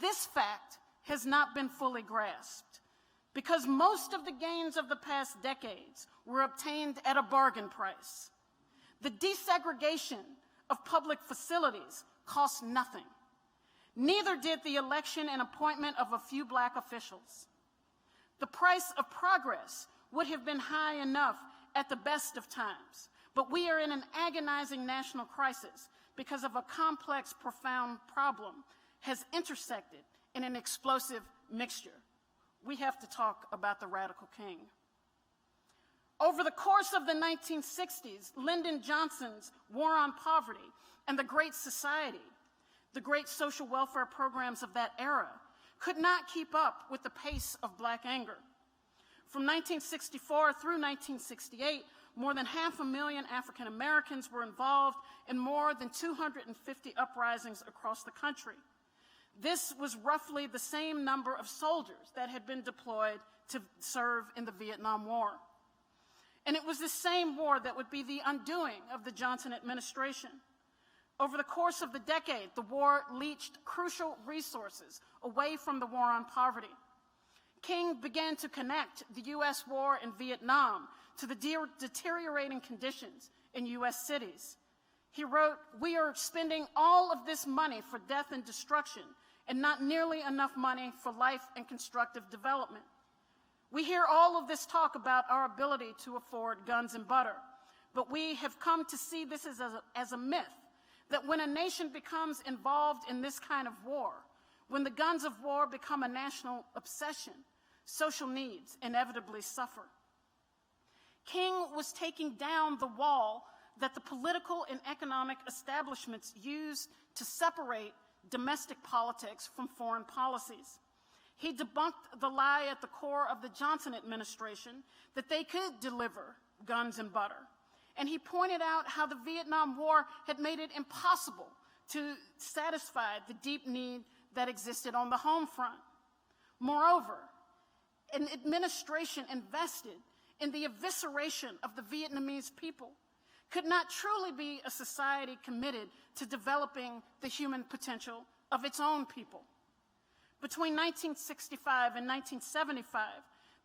This fact has not been fully grasped because most of the gains of the past decades were obtained at a bargain price. The desegregation of public facilities cost nothing. Neither did the election and appointment of a few Black officials. The price of progress would have been high enough at the best of times, but we are in an agonizing national crisis because of a complex, profound problem has intersected in an explosive mixture. We have to talk about the radical king. Over the course of the 1960s, Lyndon Johnson's War on Poverty and the Great Society, the great social welfare programs of that era, could not keep up with the pace of Black anger. From 1964 through 1968, more than 500,000 African Americans were involved in more than 250 uprisings across the country. This was roughly the same number of soldiers that had been deployed to serve in the Vietnam War. And it was the same war that would be the undoing of the Johnson administration. Over the course of the decade, the war leached crucial resources away from the war on poverty. King began to connect the U.S. war in Vietnam to the deteriorating conditions in U.S. cities. He wrote, "We are spending all of this money for death and destruction, and not nearly enough money for life and constructive development. We hear all of this talk about our ability to afford guns and butter, but we have come to see this as a myth, that when a nation becomes involved in this kind of war, when the guns of war become a national obsession, social needs inevitably suffer." King was taking down the wall that the political and economic establishments used to separate domestic politics from foreign policies. He debunked the lie at the core of the Johnson administration that they could deliver guns and butter. And he pointed out how the Vietnam War had made it impossible to satisfy the deep need that existed on the home front. Moreover, an administration invested in the evisceration of the Vietnamese people could not truly be a society committed to developing the human potential of its own people. Between 1965 and 1975,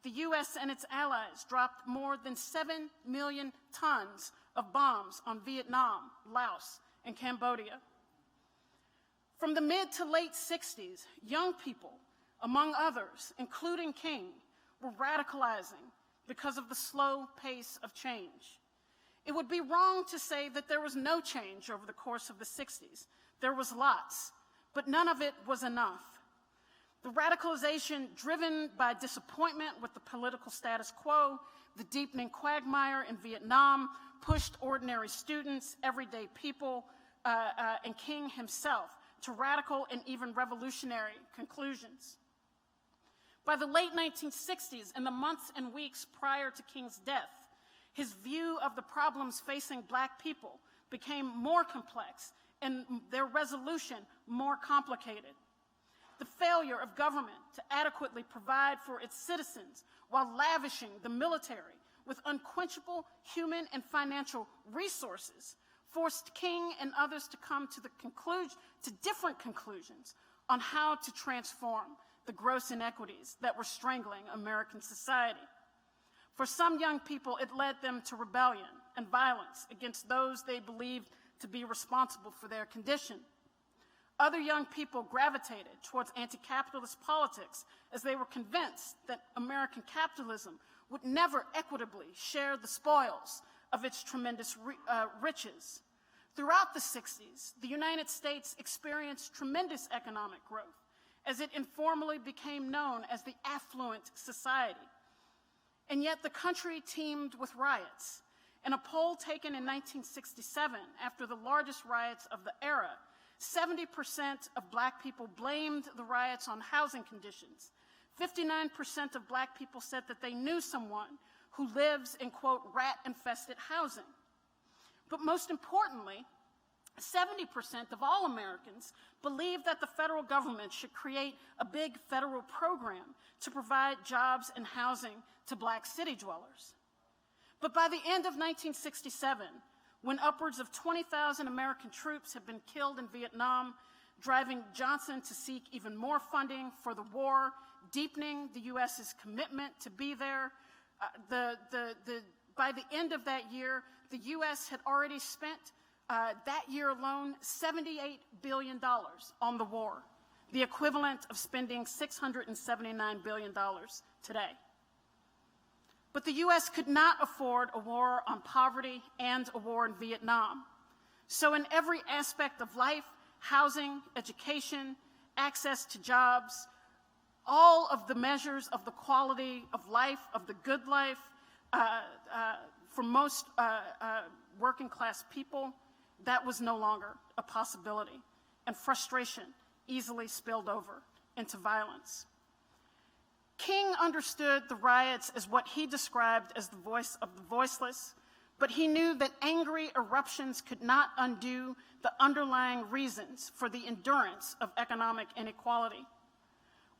the U.S. and its allies dropped more than 7 million tons of bombs on Vietnam, Laos, and Cambodia. From the mid to late 60s, young people, among others, including King, were radicalizing because of the slow pace of change. It would be wrong to say that there was no change over the course of the 60s. There was lots, but none of it was enough. The radicalization driven by disappointment with the political status quo, the deepening quagmire in Vietnam, pushed ordinary students, everyday people, and King himself to radical and even revolutionary conclusions. By the late 1960s and the months and weeks prior to King's death, his view of the problems facing Black people became more complex and their resolution more complicated. The failure of government to adequately provide for its citizens while lavishing the military with unquenchable human and financial resources forced King and others to come to different conclusions on how to transform the gross inequities that were strangling American society. For some young people, it led them to rebellion and violence against those they believed to be responsible for their condition. Other young people gravitated towards anti-capitalist politics as they were convinced that American capitalism would never equitably share the spoils of its tremendous riches. Throughout the 60s, the United States experienced tremendous economic growth as it informally became known as the affluent society. And yet the country teemed with riots. In a poll taken in 1967, after the largest riots of the era, 70% of Black people blamed the riots on housing conditions. 59% of Black people said that they knew someone who lives in, quote, rat-infested housing. But most importantly, 70% of all Americans believe that the federal government should create a big federal program to provide jobs and housing to Black city dwellers. But by the end of 1967, when upwards of 20,000 American troops had been killed in Vietnam, driving Johnson to seek even more funding for the war, deepening the U.S.'s commitment to be there, by the end of that year, the U.S. had already spent that year alone $78 billion on the war, the equivalent of spending $679 billion today. But the U.S. could not afford a war on poverty and a war in Vietnam. So in every aspect of life, housing, education, access to jobs, all of the measures of the quality of life, of the good life, for most working class people, that was no longer a possibility, and frustration easily spilled over into violence. King understood the riots as what he described as the voice of the voiceless, but he knew that angry eruptions could not undo the underlying reasons for the endurance of economic inequality.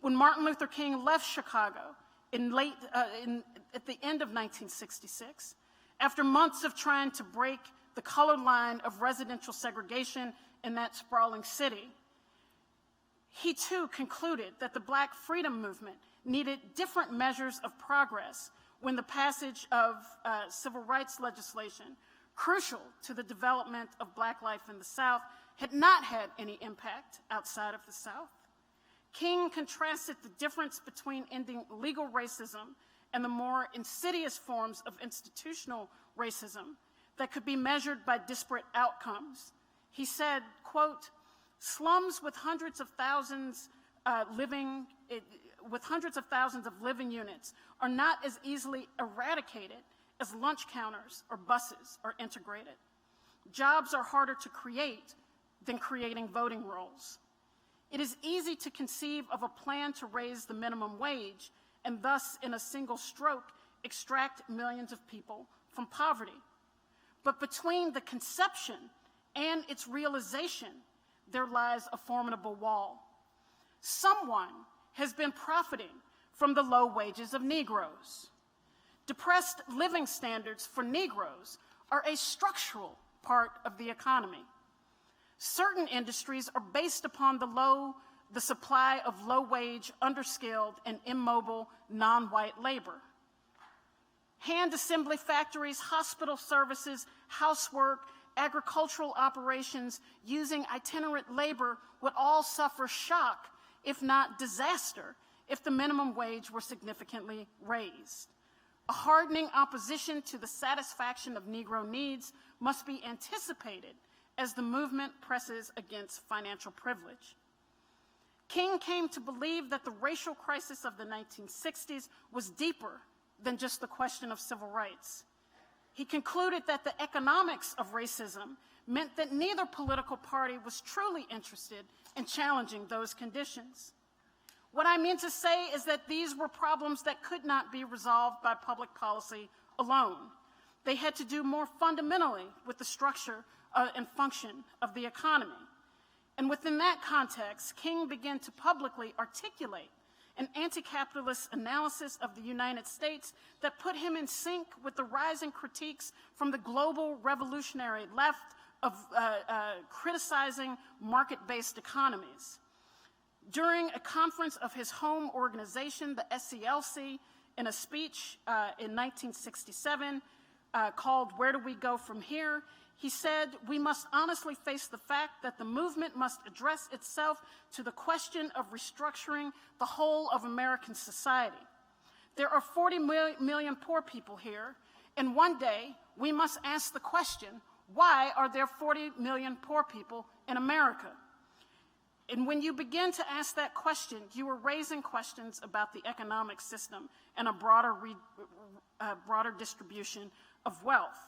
When Martin Luther King left Chicago at the end of 1966, after months of trying to break the colored line of residential segregation in that sprawling city. He too concluded that the Black freedom movement needed different measures of progress when the passage of civil rights legislation, crucial to the development of Black life in the South, had not had any impact outside of the South. King contrasted the difference between ending legal racism and the more insidious forms of institutional racism that could be measured by disparate outcomes. He said, quote, slums with hundreds of thousands of living units are not as easily eradicated as lunch counters or buses are integrated. Jobs are harder to create than creating voting rolls. It is easy to conceive of a plan to raise the minimum wage and thus, in a single stroke, extract millions of people from poverty. But between the conception and its realization, there lies a formidable wall. Someone has been profiting from the low wages of Negroes. Depressed living standards for Negroes are a structural part of the economy. Certain industries are based upon the supply of low-wage, underskilled, and immobile non-white labor. Hand assembly factories, hospital services, housework, agricultural operations using itinerant labor would all suffer shock, if not disaster, if the minimum wage were significantly raised. A hardening opposition to the satisfaction of Negro needs must be anticipated as the movement presses against financial privilege. King came to believe that the racial crisis of the 1960s was deeper than just the question of civil rights. He concluded that the economics of racism meant that neither political party was truly interested in challenging those conditions. What I mean to say is that these were problems that could not be resolved by public policy alone. They had to do more fundamentally with the structure and function of the economy. And within that context, King began to publicly articulate an anti-capitalist analysis of the United States that put him in sync with the rising critiques from the global revolutionary left of criticizing market-based economies. During a conference of his home organization, the SCLC, in a speech in 1967 called "Where Do We Go From Here?" he said, "We must honestly face the fact that the movement must address itself to the question of restructuring the whole of American society. There are 40 million poor people here, and one day we must ask the question, why are there 40 million poor people in America?" And when you begin to ask that question, you are raising questions about the economic system and a broader distribution of wealth.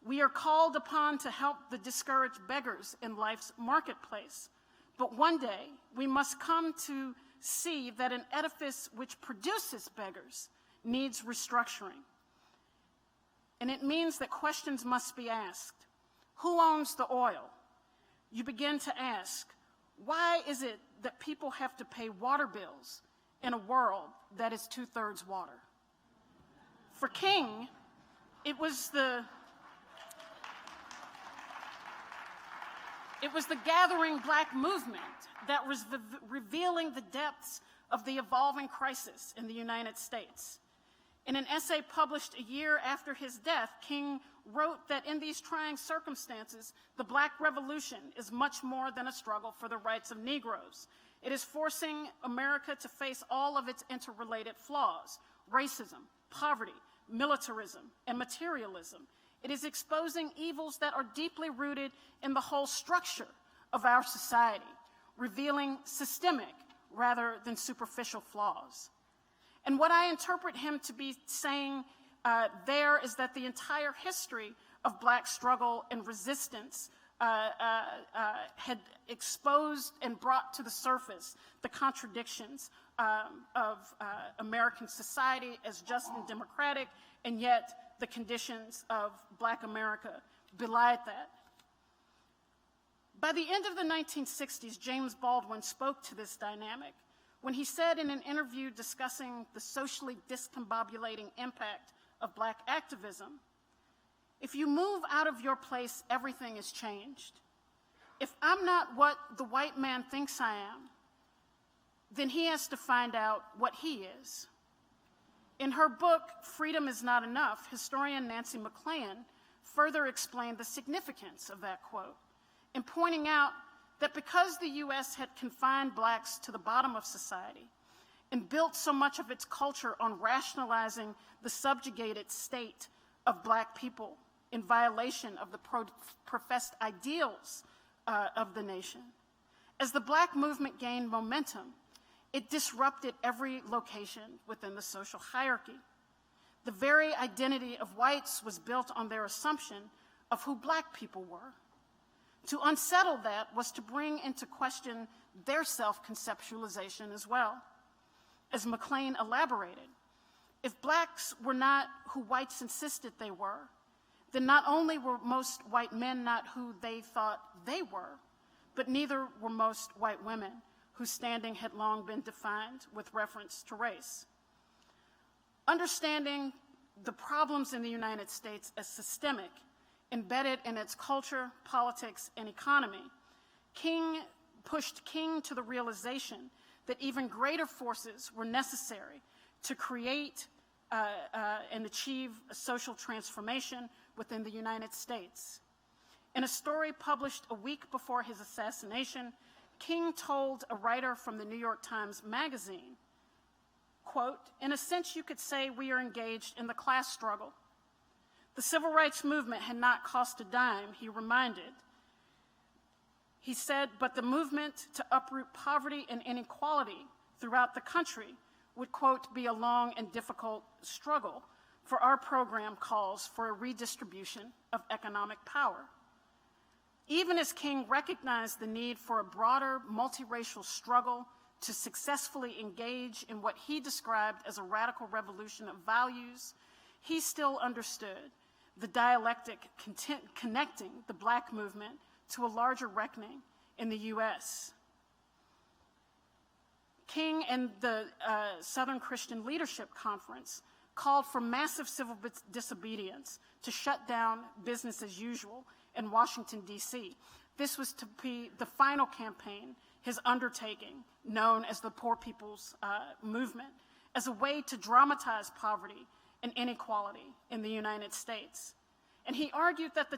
We are called upon to help the discouraged beggars in life's marketplace. But one day, we must come to see that an edifice which produces beggars needs restructuring. And it means that questions must be asked. Who owns the oil? You begin to ask, why is it that people have to pay water bills in a world that is 2/3 water? For King, it was the gathering Black movement that was revealing the depths of the evolving crisis in the United States. In an essay published a year after his death, King wrote that in these trying circumstances, the Black Revolution is much more than a struggle for the rights of Negroes. It is forcing America to face all of its interrelated flaws: racism, poverty, militarism, and materialism. It is exposing evils that are deeply rooted in the whole structure of our society, revealing systemic rather than superficial flaws. And what I interpret him to be saying there is that the entire history of Black struggle and resistance had exposed and brought to the surface the contradictions of American society as just and democratic, and yet the conditions of Black America belied that. By the end of the 1960s, James Baldwin spoke to this dynamic when he said in an interview discussing the socially discombobulating impact of Black activism, If you move out of your place, everything is changed. If I'm not what the white man thinks I am, then he has to find out what he is. In her book, Freedom is Not Enough, historian Nancy McLean further explained the significance of that quote in pointing out that because the U.S. had confined blacks to the bottom of society and built so much of its culture on rationalizing the subjugated state of black people in violation of the professed ideals of the nation, as the black movement gained momentum, it disrupted every location within the social hierarchy. The very identity of whites was built on their assumption of who black people were. To unsettle that was to bring into question their self-conceptualization as well. As McLean elaborated, if blacks were not who whites insisted they were, then not only were most white men not who they thought they were, but neither were most white women, whose standing had long been defined with reference to race. Understanding the problems in the United States as systemic, embedded in its culture, politics, and economy, pushed King to the realization that even greater forces were necessary to create and achieve a social transformation within the United States. In a story published a week before his assassination, King told a writer from the New York Times Magazine, quote, "In a sense, you could say we are engaged in the class struggle. The civil rights movement had not cost a dime," he reminded. He said, "but the movement to uproot poverty and inequality throughout the country would, quote, be a long and difficult struggle, for our program calls for a redistribution of economic power." Even as King recognized the need for a broader multiracial struggle to successfully engage in what he described as a radical revolution of values, he still understood the dialectic connecting the black movement to a larger reckoning in the U.S. King and the Southern Christian Leadership Conference called for massive civil disobedience to shut down business as usual in Washington, D.C. This was to be the final campaign, his undertaking, known as the Poor People's Movement, as a way to dramatize poverty and inequality in the United States. And he argued that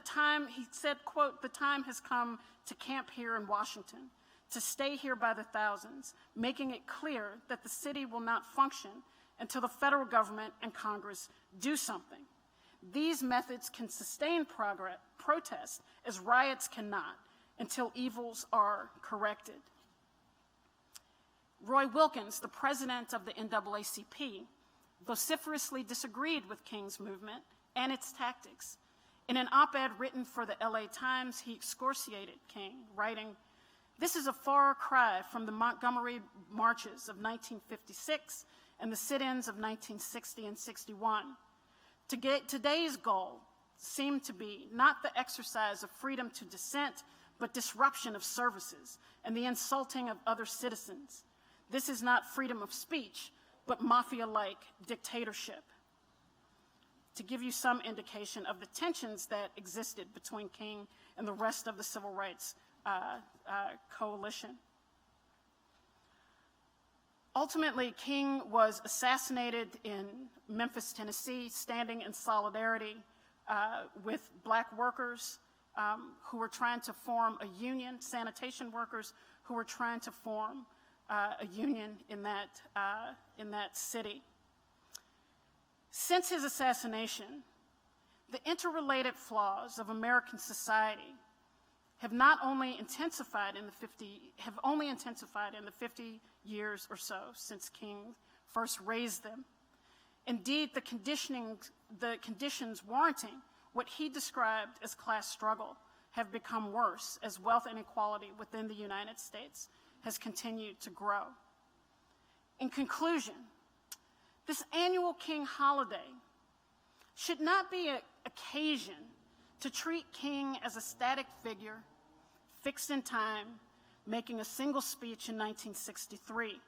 he said, quote, "the time has come to camp here in Washington, to stay here by the thousands, making it clear that the city will not function until the federal government and Congress do something. These methods can sustain protest as riots cannot until evils are corrected." Roy Wilkins, the president of the NAACP, vociferously disagreed with King's movement and its tactics. In an op-ed written for the LA Times, he excoriated King, writing, "This is a far cry from the Montgomery marches of 1956 and the sit-ins of 1960 and 61. Today's goal seemed to be not the exercise of freedom to dissent, but disruption of services and the insulting of other citizens. This is not freedom of speech, but mafia-like dictatorship." To give you some indication of the tensions that existed between King and the rest of the civil rights coalition. Ultimately, King was assassinated in Memphis, Tennessee, standing in solidarity with black workers who were trying to form a union, sanitation workers who were trying to form a union in that city. Since his assassination, the interrelated flaws of American society have only intensified in the 50 years or so since King first raised them. Indeed, the conditions warranting what he described as class struggle have become worse as wealth inequality within the United States has continued to grow. In conclusion, this annual King holiday should not be an occasion to treat King as a static figure, fixed in time, making a single speech in 1963.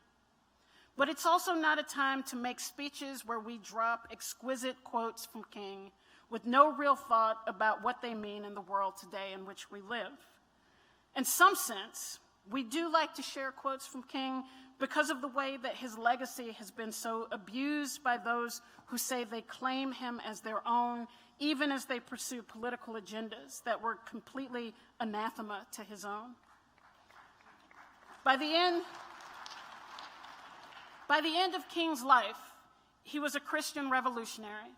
But it's also not a time to make speeches where we drop exquisite quotes from King with no real thought about what they mean in the world today in which we live. In some sense, we do like to share quotes from King because of the way that his legacy has been so abused by those who say they claim him as their own, even as they pursue political agendas that were completely anathema to his own. By the end of King's life, he was a Christian revolutionary,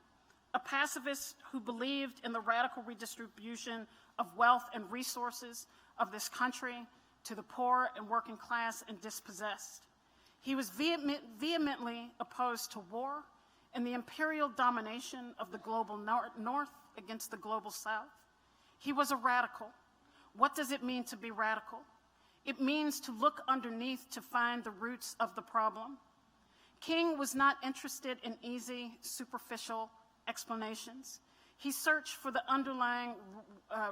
a pacifist who believed in the radical redistribution of wealth and resources of this country to the poor and working class and dispossessed. He was vehemently opposed to war and the imperial domination of the global north against the global south. He was a radical. What does it mean to be radical? It means to look underneath to find the roots of the problem. King was not interested in easy, superficial explanations. He searched for the underlying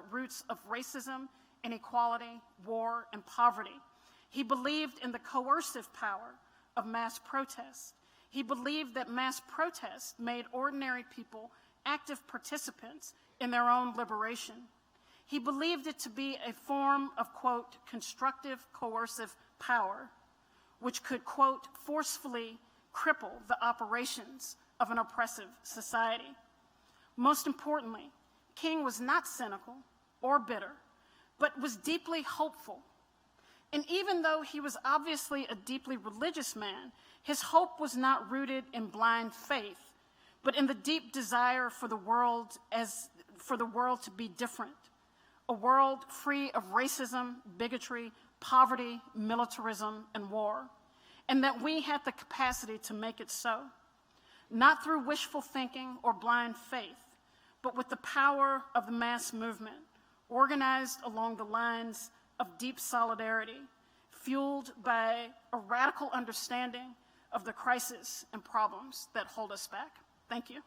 roots of racism, inequality, war, and poverty. He believed in the coercive power of mass protest. He believed that mass protest made ordinary people active participants in their own liberation. He believed it to be a form of, quote, constructive coercive power, which could, quote, forcefully cripple the operations of an oppressive society. Most importantly, King was not cynical or bitter, but was deeply hopeful. And even though he was obviously a deeply religious man, his hope was not rooted in blind faith, but in the deep desire for the world to be different, a world free of racism, bigotry, poverty, militarism, and war, and that we had the capacity to make it so, not through wishful thinking or blind faith, but with the power of the mass movement, organized along the lines of deep solidarity, fueled by a radical understanding of the crisis and problems that hold us back. Thank you.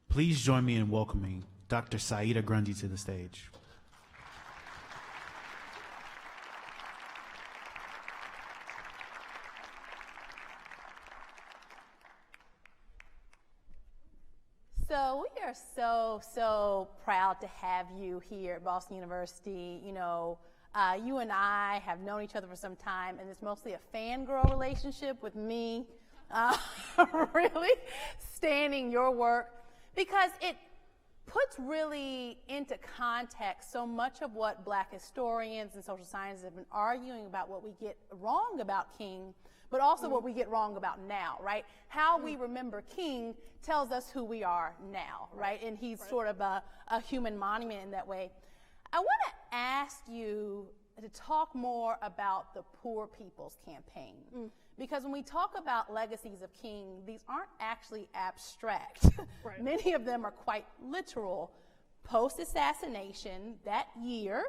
Please join me in welcoming Dr. Saida Grundy to the stage. So we are so proud to have you here at Boston University. You know, you and I have known each other for some time, and it's mostly a fangirl relationship with me really standing your work, because it puts really into context so much of what Black historians and social scientists have been arguing about, what we get wrong about King, but also what we get wrong about now, right? How we remember King tells us who we are now, right? And he's sort of a human monument in that way. I want to ask you to talk more about the Poor People's Campaign. Because when we talk about legacies of King, these aren't actually abstract. Right. Many of them are quite literal. Post-assassination, that year,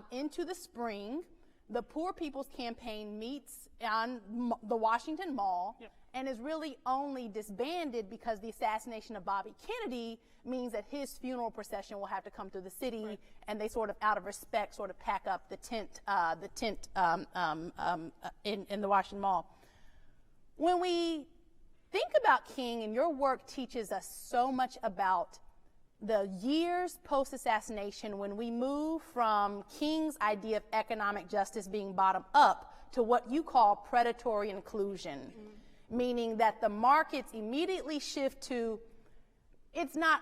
into the spring, the Poor People's Campaign meets on the Washington Mall, Yep. and is really only disbanded because the assassination of Bobby Kennedy means that his funeral procession will have to come through the city, Right. and they sort of, out of respect, sort of pack up the tent in the Washington Mall. When we think about King, and your work teaches us so much about the years post-assassination, when we move from King's idea of economic justice being bottom up to what you call predatory inclusion, meaning that the markets immediately shift to, it's not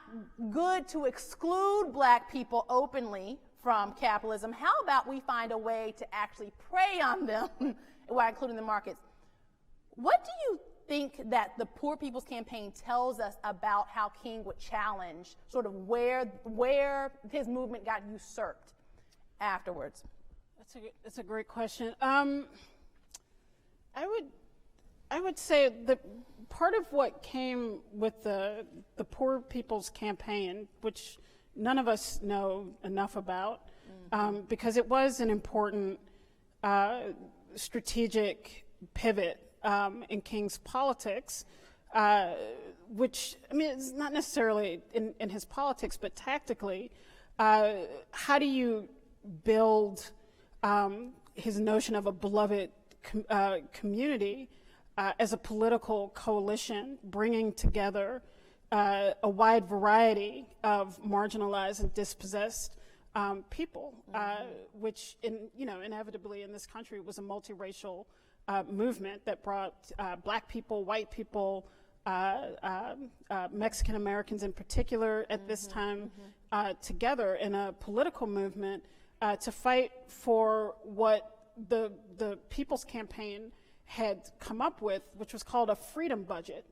good to exclude Black people openly from capitalism. How about we find a way to actually prey on them while including the markets? What do you think that the Poor People's Campaign tells us about how King would challenge sort of where his movement got usurped afterwards? That's a great question. I would say that part of what came with the Poor People's Campaign, which none of us know enough about, because it was an important strategic pivot in King's politics, which, I mean, it's not necessarily in his politics, but tactically, how do you build his notion of a beloved community as a political coalition, bringing together a wide variety of marginalized and dispossessed people, which, inevitably in this country was a multiracial movement that brought black people, white people, Mexican Americans in particular at this time together in a political movement to fight for what the People's Campaign had come up with, which was called a freedom budget.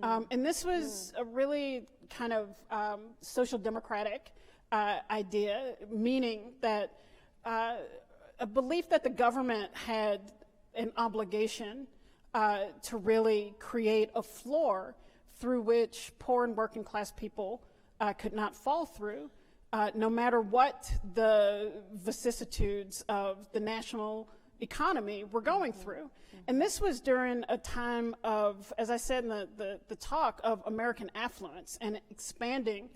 And this was a really kind of social democratic idea, meaning that a belief that the government had an obligation to really create a floor through which poor and working class people could not fall through, no matter what the vicissitudes of the national economy were going through. And this was during a time of, as I said in the talk, of American affluence and expanding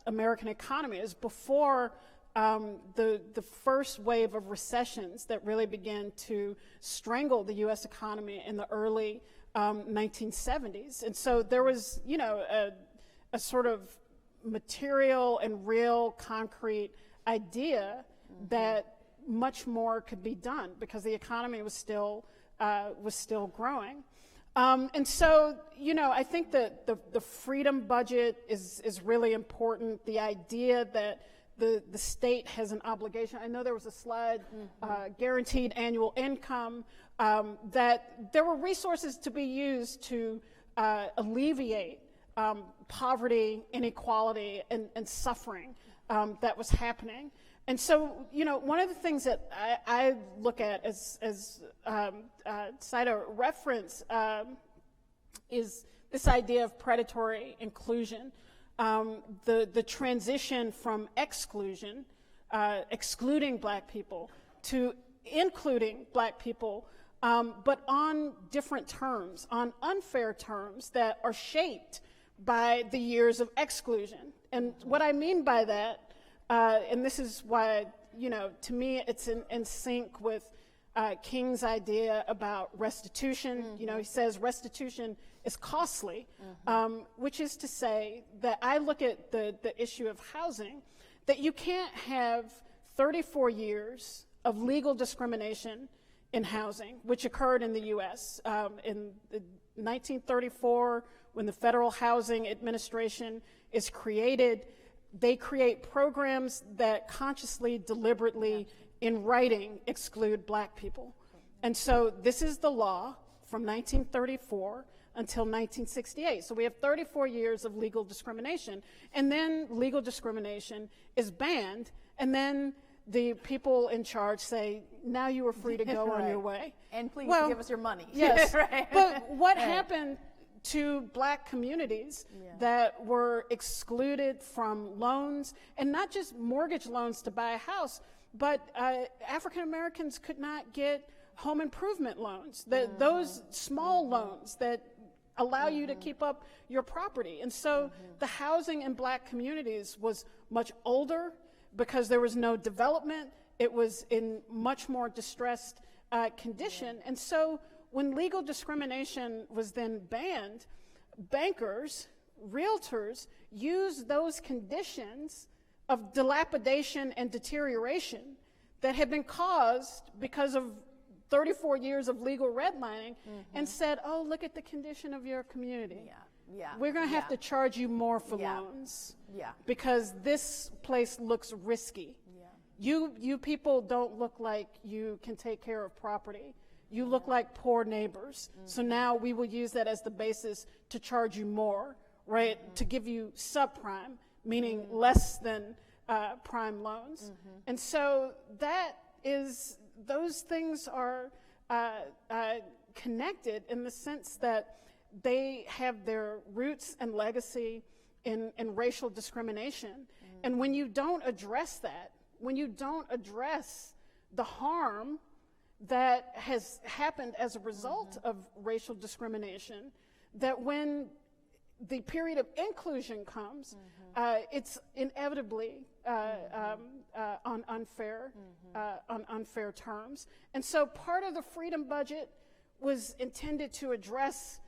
American economy. It was before the first wave of recessions that really began to strangle the U.S. economy in the early 1970s. And so there was, a sort of material and real concrete idea that much more could be done because the economy was still growing. And so, I think that the freedom budget is really important. The idea that the state has an obligation. I know there was a slide, guaranteed annual income, that there were resources to be used to alleviate poverty, inequality, and suffering that was happening. And so, one of the things that I look at as cite a reference is this idea of predatory inclusion, the transition from exclusion, excluding black people, to including black people, but on different terms, on unfair terms that are shaped by the years of exclusion. And what I mean by that, and this is why, to me, it's in sync with King's idea about restitution. He says restitution is costly, which is to say that I look at the issue of housing, that you can't have 34 years of legal discrimination in housing, which occurred in the U.S. In 1934, when the Federal Housing Administration is created. They create programs that consciously, deliberately, in writing, exclude black people. And so this is the law from 1934 until 1968. So we have 34 years of legal discrimination. And then legal discrimination is banned, and then the people in charge say, now you are free to go on your way. And please give us your money. Yes, right. But what happened to black communities that were excluded from loans, and not just mortgage loans to buy a house, but African Americans could not get home improvement loans, those small loans that allow you to keep up your property. And so the housing in black communities was much older because there was no development. It was in much more distressed condition. And so when legal discrimination was then banned, bankers, realtors used those conditions of dilapidation and deterioration that had been caused because of 34 years of legal redlining and said, oh, look at the condition of your community. Yeah. We're going to have Yeah. to charge you more for Yeah. loans Yeah. because this place looks risky. Yeah. You people don't look like you can take care of property. You look like poor neighbors. So now we will use that as the basis to charge you more, right? To give you subprime, meaning less than prime loans. And so those things are connected in the sense that they have their roots and legacy in racial discrimination. And when you don't address that, when you don't address the harm that has happened as a result of racial discrimination, that when the period of inclusion comes, it's inevitably on unfair terms. And so part of the freedom budget was intended to address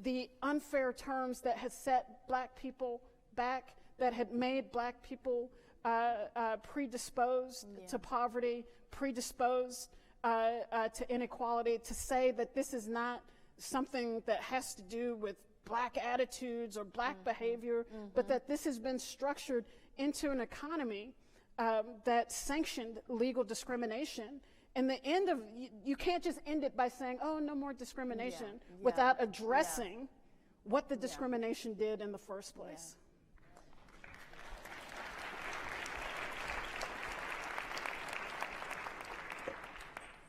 the unfair terms that had set Black people back, that had made Black people predisposed to poverty, predisposed to inequality, to say that this is not something that has to do with Black attitudes or Black behavior, but that this has been structured into an economy that sanctioned legal discrimination. And the end of, you can't just end it by saying, oh, no more discrimination, without addressing what the discrimination did in the first place.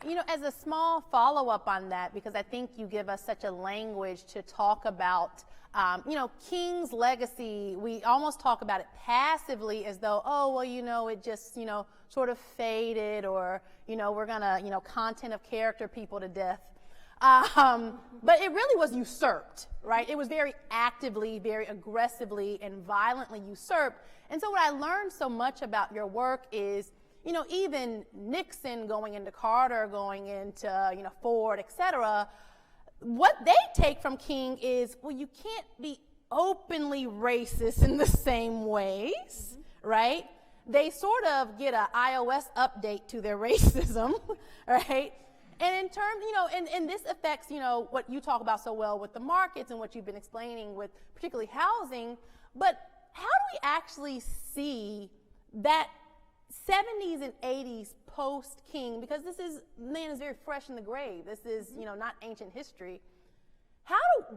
You know, as a small follow-up on that, because I think you give us such a language to talk about, you know, King's legacy, we almost talk about it passively as though, oh, well, you know, it just, you know, sort of faded, or, you know, we're going to, you know, content of character people to death. But it really was usurped, right? It was very actively, very aggressively, and violently usurped. And so what I learned so much about your work is, you know, even Nixon going into Carter, going into, you know, Ford, et cetera, what they take from King is, well, you can't be openly racist in the same ways, right? They sort of get an iOS update to their racism, right? And in terms, you know, and this affects, you know, what you talk about so well with the markets and what you've been explaining with particularly housing, but how do we actually see that 70s and 80s post-King, because this is, man is very fresh in the grave. This is, you know, not ancient history.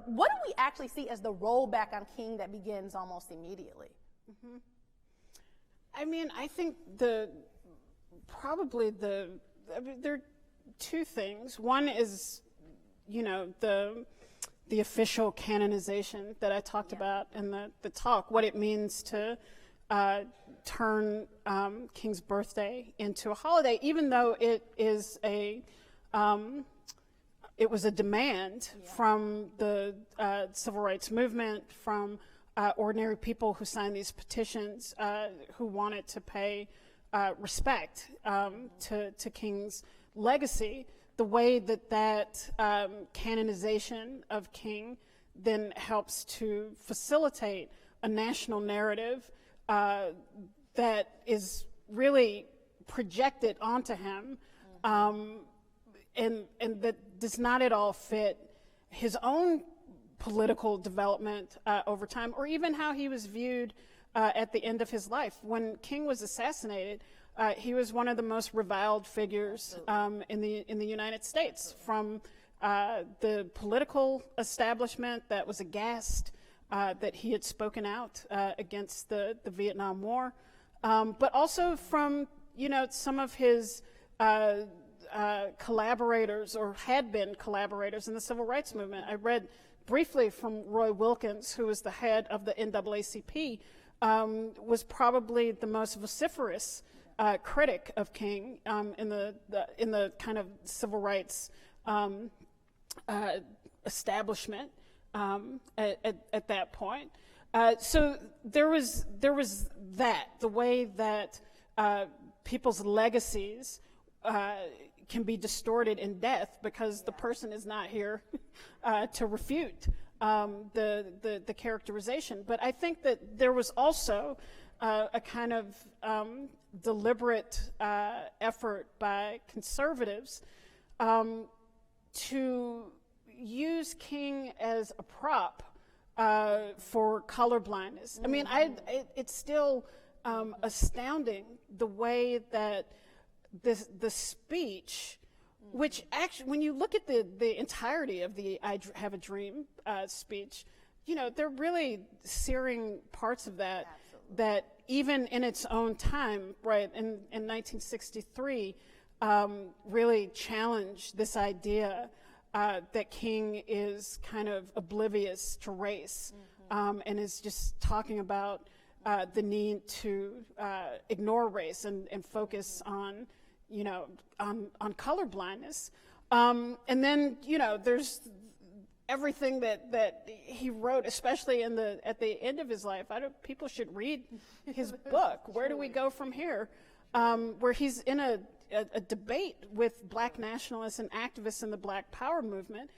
What do we actually see as the rollback on King that begins almost immediately? I mean, I think there are two things. One is, you know, the official canonization that I talked about in the talk, what it means to turn King's birthday into a holiday, even though it is it was a demand from the civil rights movement, from ordinary people who signed these petitions, who wanted to pay respect to King's legacy. The way that canonization of King then helps to facilitate a national narrative that is really projected onto him, and that does not at all fit his own political development over time, or even how he was viewed at the end of his life. When King was assassinated, he was one of the most reviled figures in the United States, from the political establishment that was aghast that he had spoken out against the Vietnam War, but also from, you know, some of his collaborators, or had been collaborators in the civil rights movement. I read briefly from Roy Wilkins, who was the head of the NAACP, was probably the most vociferous critic of King in the kind of civil rights establishment at that point. So there was that, the way that people's legacies can be distorted in death because the person is not here to refute the characterization. But I think that there was also a kind of deliberate effort by conservatives to use King as a prop for colorblindness. I mean, it's still astounding the way that the speech, which actually, when you look at the entirety of the I Have a Dream speech, you know, they're really searing parts of that. Absolutely. That even in its own time, right, in 1963, really challenged this idea that King is kind of oblivious to race, and is just talking about the need to ignore race and focus on, you know, on color blindness. And then, you know, there's everything that he wrote, especially at the end of his life. People should read his book, Where Do We Go From Here, where he's in a debate with black nationalists and activists in the Black Power movement,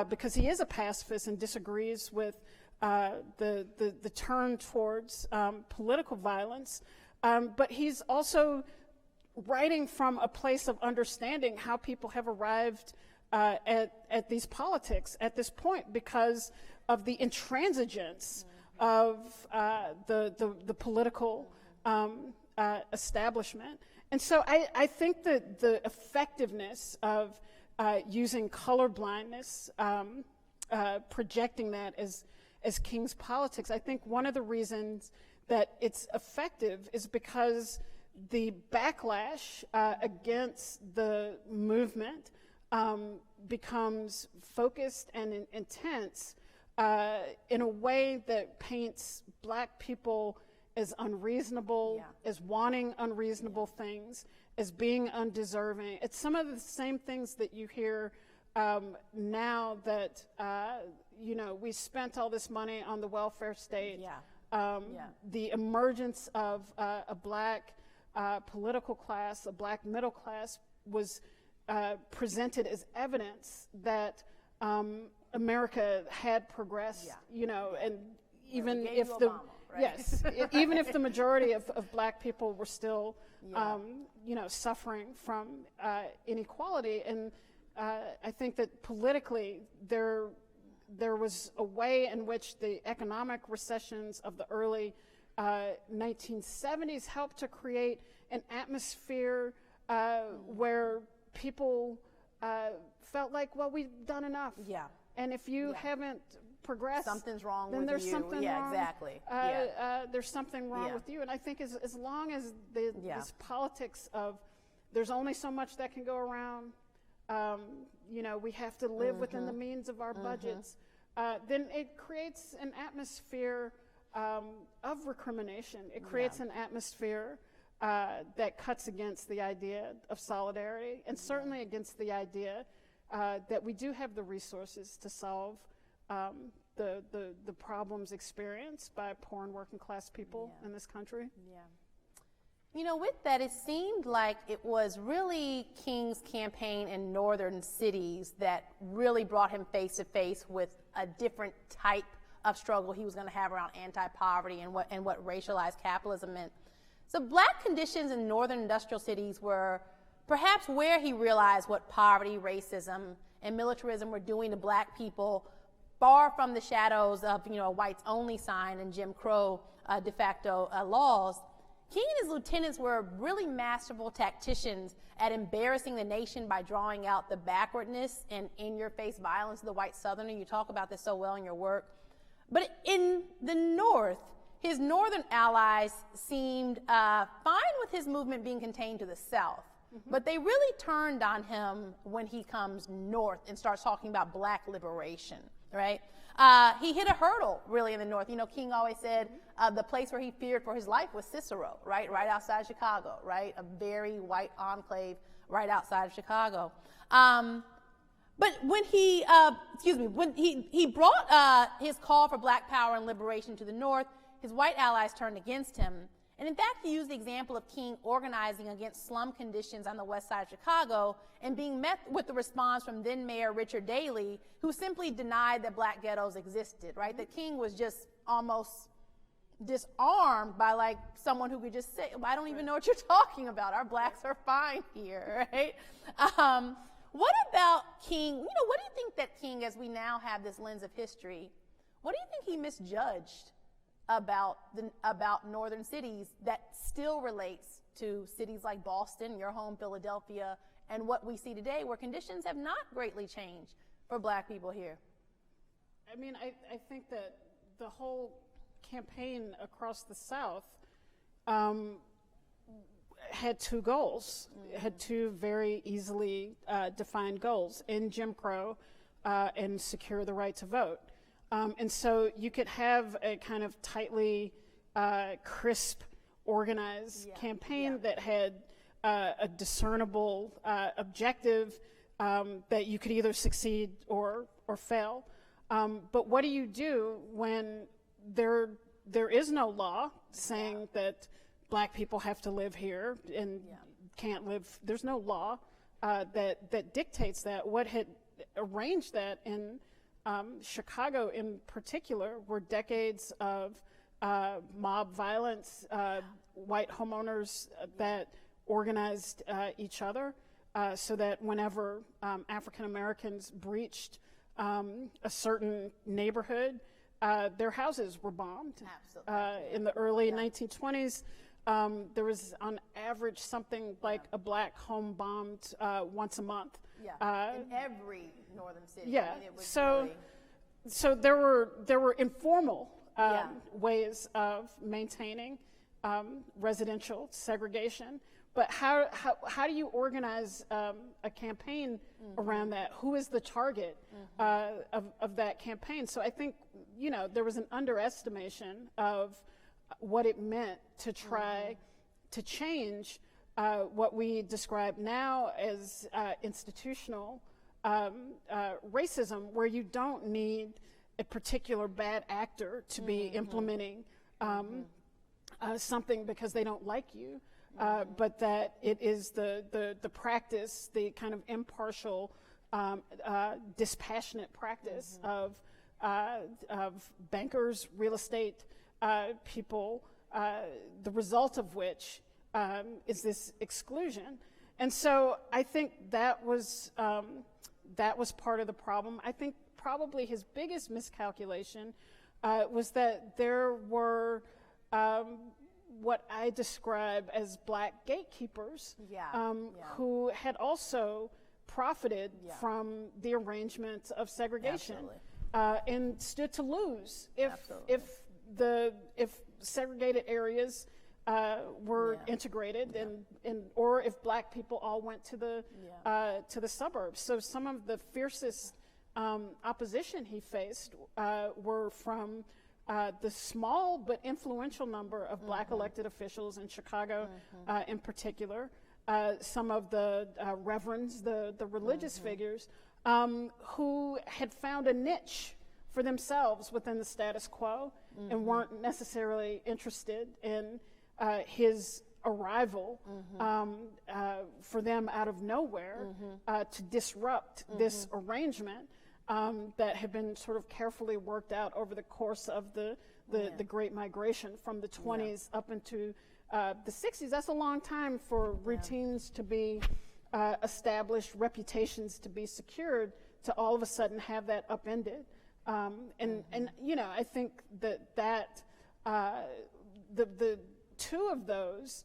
because he is a pacifist and disagrees with the turn towards political violence. But he's also writing from a place of understanding how people have arrived at these politics at this point because of the intransigence of the political establishment. And so I think that the effectiveness of using colorblindness, projecting that as King's politics, I think one of the reasons that it's effective is because the backlash against the movement becomes focused and intense in a way that paints black people as unreasonable, as wanting unreasonable things, as being undeserving. It's some of the same things that you hear now that, you know, we spent all this money on the welfare state. The emergence of a black political class, a black middle class, was presented as evidence that America had progressed, you know, and even if the Obama, right? Even if the majority of black people were still, you know, suffering from inequality. And I think that politically there was a way in which the economic recessions of the early 1970s helped to create an atmosphere where people felt like, well, we've done enough. And if you haven't progressed, something's wrong then with there's you. something wrong. Exactly. There's something wrong with you. And I think as long as this politics of there's only so much that can go around, you know, we have to live within the means of our budgets, then it creates an atmosphere of recrimination. It creates an atmosphere that cuts against the idea of solidarity, and certainly against the idea that we do have the resources to solve the problems experienced by poor and working class people in this country. You know, with that, it seemed like it was really King's campaign in northern cities that really brought him face to face with a different type of struggle he was going to have around anti-poverty and what racialized capitalism meant. So black conditions in northern industrial cities were perhaps where he realized what poverty, racism, and militarism were doing to black people, far from the shadows of, you know, a whites only sign and Jim Crow de facto laws. King and his lieutenants were really masterful tacticians at embarrassing the nation by drawing out the backwardness and in-your-face violence of the white Southerner. You talk about this so well in your work. But in the North, his northern allies seemed fine with his movement being contained to the South. But they really turned on him when he comes north and starts talking about black liberation, right? He hit a hurdle, really, in the North. You know, King always said the place where he feared for his life was Cicero, right outside Chicago, right? A very white enclave right outside of Chicago. But when he, when he brought his call for black power and liberation to the North, his white allies turned against him. And in fact, he used the example of King organizing against slum conditions on the west side of Chicago and being met with the response from then Mayor Richard Daley, who simply denied that black ghettos existed, right? That King was just almost disarmed by like someone who could just say, well, I don't even know what you're talking about. Our blacks are fine here, right? What about King, you know, what do you think that King, as we now have this lens of history, What do you think he misjudged about northern cities that still relates to cities like Boston, your home, Philadelphia, and what we see today, where conditions have not greatly changed for Black people here? I mean, I think that the whole campaign across the South had two goals, had two very easily defined goals: end Jim Crow and secure the right to vote. And so you could have a kind of tightly crisp, organized campaign that had a discernible objective that you could either succeed or fail. But what do you do when there is no law saying that Black people have to live here and can't live? There's no law that dictates that. What had arranged that in Chicago in particular were decades of mob violence, white homeowners that organized each other so that whenever African Americans breached a certain neighborhood, their houses were bombed. Absolutely. In the early 1920s, there was on average something like a Black home bombed once a month. In every northern city. Yeah. I mean, it was So really, so there were informal ways of maintaining residential segregation. But how do you organize a campaign around that? Who is the target of that campaign? So I think, there was an underestimation of what it meant to try to change what we describe now as institutional racism, where you don't need a particular bad actor to be implementing something because they don't like you. But that it is the practice, the kind of impartial, dispassionate practice of bankers, real estate people, the result of which is this exclusion. And so I think that was part of the problem. I think probably his biggest miscalculation was that there were what I describe as Black gatekeepers who had also profited from the arrangement of segregation and stood to lose if segregated areas were integrated and or if Black people all went to the suburbs. So some of the fiercest opposition he faced were from the small but influential number of Black elected officials in Chicago in particular, some of the reverends, the religious figures, who had found a niche for themselves within the status quo and weren't necessarily interested in his arrival for them out of nowhere to disrupt this arrangement that had been sort of carefully worked out over the course of the Great Migration from the 20s up into the 60s. That's a long time for routines to be established, reputations to be secured, to all of a sudden have that upended. And I think that the two of those,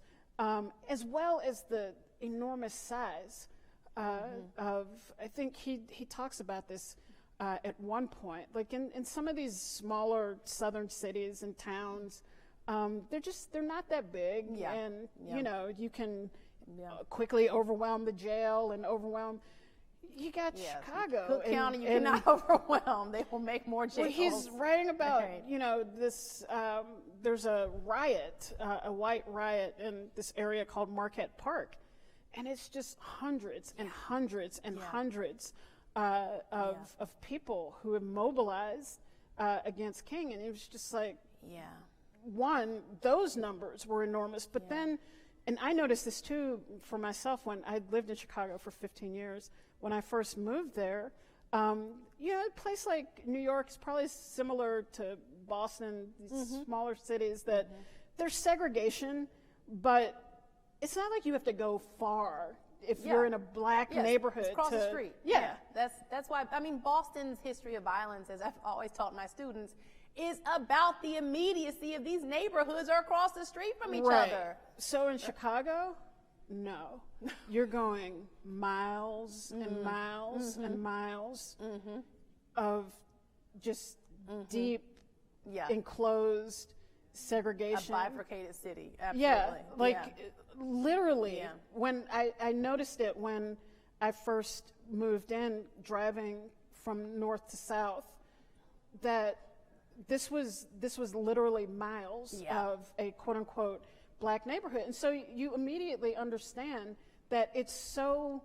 as well as the enormous size of, I think he talks about this at one point, like in some of these smaller southern cities and towns, they're not that big, and you can quickly overwhelm the jail and overwhelm. You got Chicago, Cook County, you cannot overwhelm. They will make more jails. Well, he's writing about this. There's a riot, a white riot in this area called Marquette Park, and it's just hundreds and hundreds and hundreds of people who have mobilized against King, and it was just like, one, those numbers were enormous, but then, and I noticed this too for myself when I lived in Chicago for 15 years. When I first moved there, a place like New York is probably similar to Boston, these smaller cities, that there's segregation, but it's not like you have to go far if Yeah. you're in a black Yes, neighborhood. it's across the to- street. Yeah. That's why, I mean, Boston's history of violence, as I've always taught my students, is about the immediacy of these neighborhoods are across the street from each Right. other. So in Chicago, no. You're going miles and miles and miles of just deep, Yeah. enclosed A segregation. bifurcated city. Yeah, Absolutely. like Yeah. literally, Yeah. when I noticed it when I first moved in, driving from north to south, that this was literally miles Yeah. of a quote unquote black neighborhood, and so you immediately understand that it's so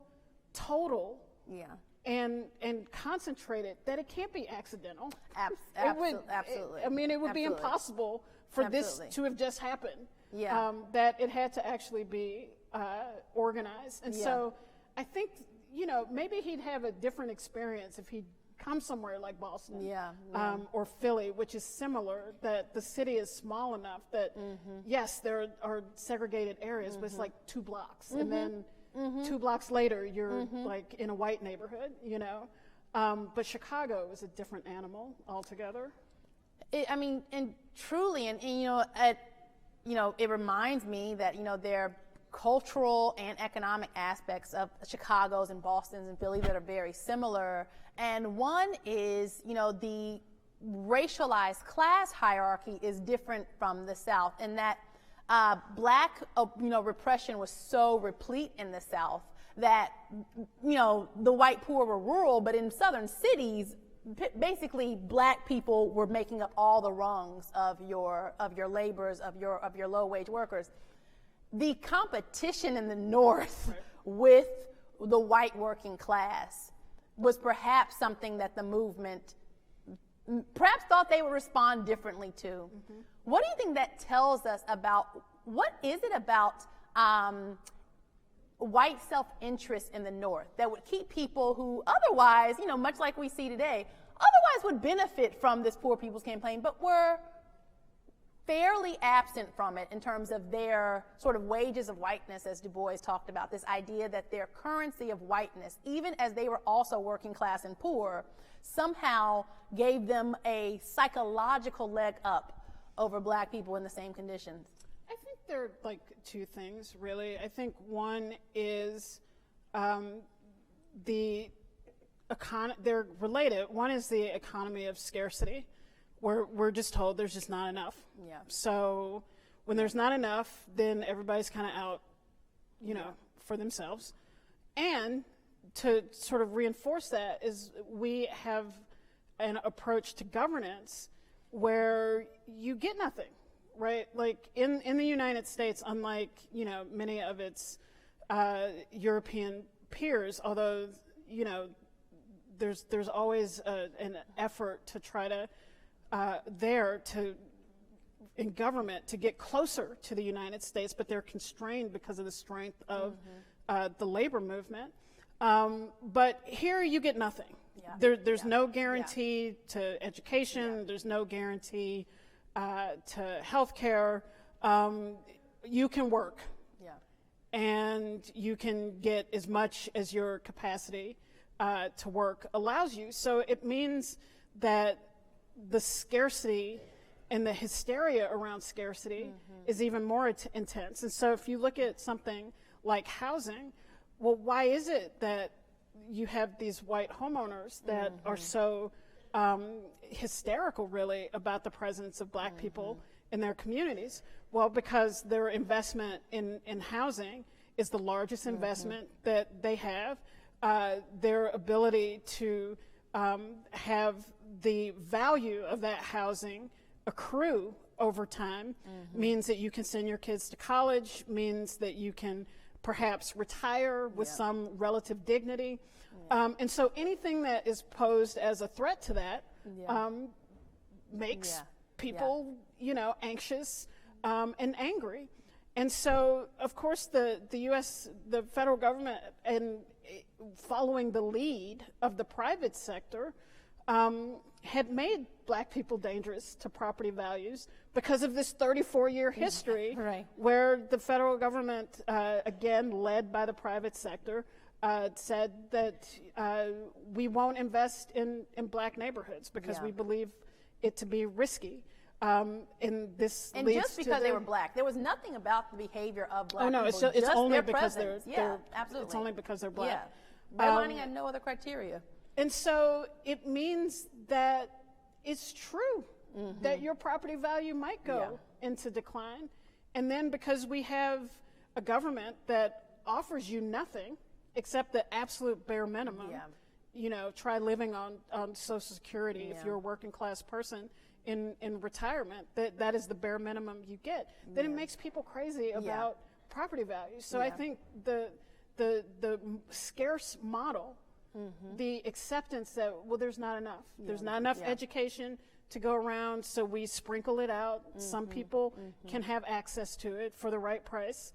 total Yeah. and concentrated that it can't be accidental. Absolutely. I mean, it would be Absolutely. impossible for this Absolutely. to have just happened. Yeah. That it had to actually be organized. And Yeah. so I think, maybe he'd have a different experience if he'd come somewhere like Boston Yeah, or Philly, which is similar, that the city is small enough that, yes, there are segregated areas, but it's like 2 blocks. And then 2 blocks later, you're like in a white neighborhood, But Chicago is a different animal altogether. And truly, it reminds me that, there are cultural and economic aspects of Chicago's and Boston's and Philly that are very similar. And one is, the racialized class hierarchy is different from the South in that black, repression was so replete in the South that, the white poor were rural, but in southern cities, basically black people were making up all the rungs of your laborers, of your low wage workers. The competition in the North with the white working class was perhaps something that the movement perhaps thought they would respond differently to. What do you think that tells us about, what is it about white self-interest in the North that would keep people who otherwise, much like we see today, otherwise would benefit from this Poor People's Campaign, but were fairly absent from it in terms of their sort of wages of whiteness, as Du Bois talked about, this idea that their currency of whiteness, even as they were also working class and poor, somehow gave them a psychological leg up over black people in the same conditions? I think there are like 2 things, really. I think one is they're related. One is the economy of scarcity, where we're just told there's just not enough. Yeah. So when there's not enough, then everybody's kind of out, for themselves. And to sort of reinforce that is we have an approach to governance where you get nothing, right? Like in the United States, unlike, many of its European peers, although, there's always an effort to try to in government to get closer to the United States, but they're constrained because of the strength of the labor movement. But here you get nothing. Yeah. There's no guarantee to education. There's no guarantee to health care. You can work. Yeah. And you can get as much as your capacity to work allows you. So it means that the scarcity and the hysteria around scarcity is even more intense. And so if you look at something like housing, well, why is it that you have these white homeowners that are so hysterical, really, about the presence of black people in their communities? Well, because their investment in housing is the largest investment that they have. Their ability to have the value of that housing accrue over time means that you can send your kids to college, means that you can perhaps retire with some relative dignity. And so anything that is posed as a threat to that makes people, anxious and angry. And so, of course, the U.S., the federal government, and following the lead of the private sector, had made black people dangerous to property values because of this 34-year history Right. where the federal government, again, led by the private sector, said that we won't invest in black neighborhoods because Yeah. we believe it to be risky. And this And leads just to because they were black, there was nothing about the behavior of black Oh no, people. it's just only their because presence. they're absolutely. It's only because they're black. Yeah, redlining had no other criteria. And so it means that it's true that your property value might go into decline. And then because we have a government that offers you nothing except the absolute bare minimum, you know, try living on Social Security if you're a working class person in retirement, that is the bare minimum you get, then it makes people crazy about property values. So I think the scarce model, the acceptance that, well, there's not enough. There's not enough education to go around, so we sprinkle it out. Some people can have access to it for the right price.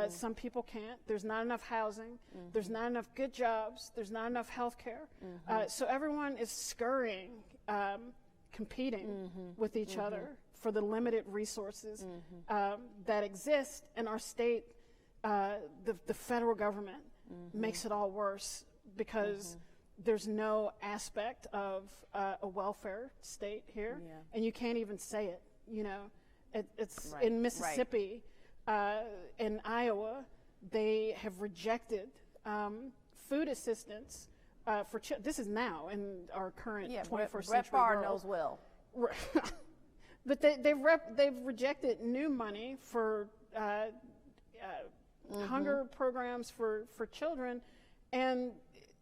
Some people can't. There's not enough housing. There's not enough good jobs. There's not enough health care. So everyone is scurrying, competing with each other for the limited resources that exist in our state. The federal government makes it all worse because there's no aspect of a welfare state here, and you can't even say it. You know, it's in Mississippi, in Iowa, they have rejected food assistance for this is now in our current 21st Brett century Favre world. knows well. But they've rejected new money for hunger programs for children, and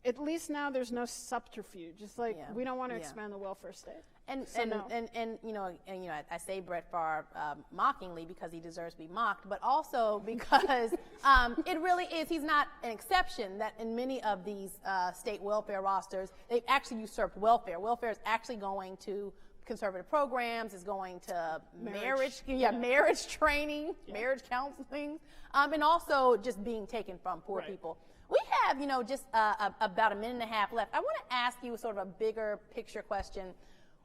at least now there's no subterfuge. It's like we don't want to expand the welfare state. And So no. I say Brett Favre mockingly because he deserves to be mocked, but also because it really is. He's not an exception. That in many of these state welfare rosters, they've actually usurped welfare. Welfare is actually going to conservative programs, is going to marriage training, marriage counseling, and also just being taken from poor people. We have, just about a minute and a half left. I want to ask you sort of a bigger picture question.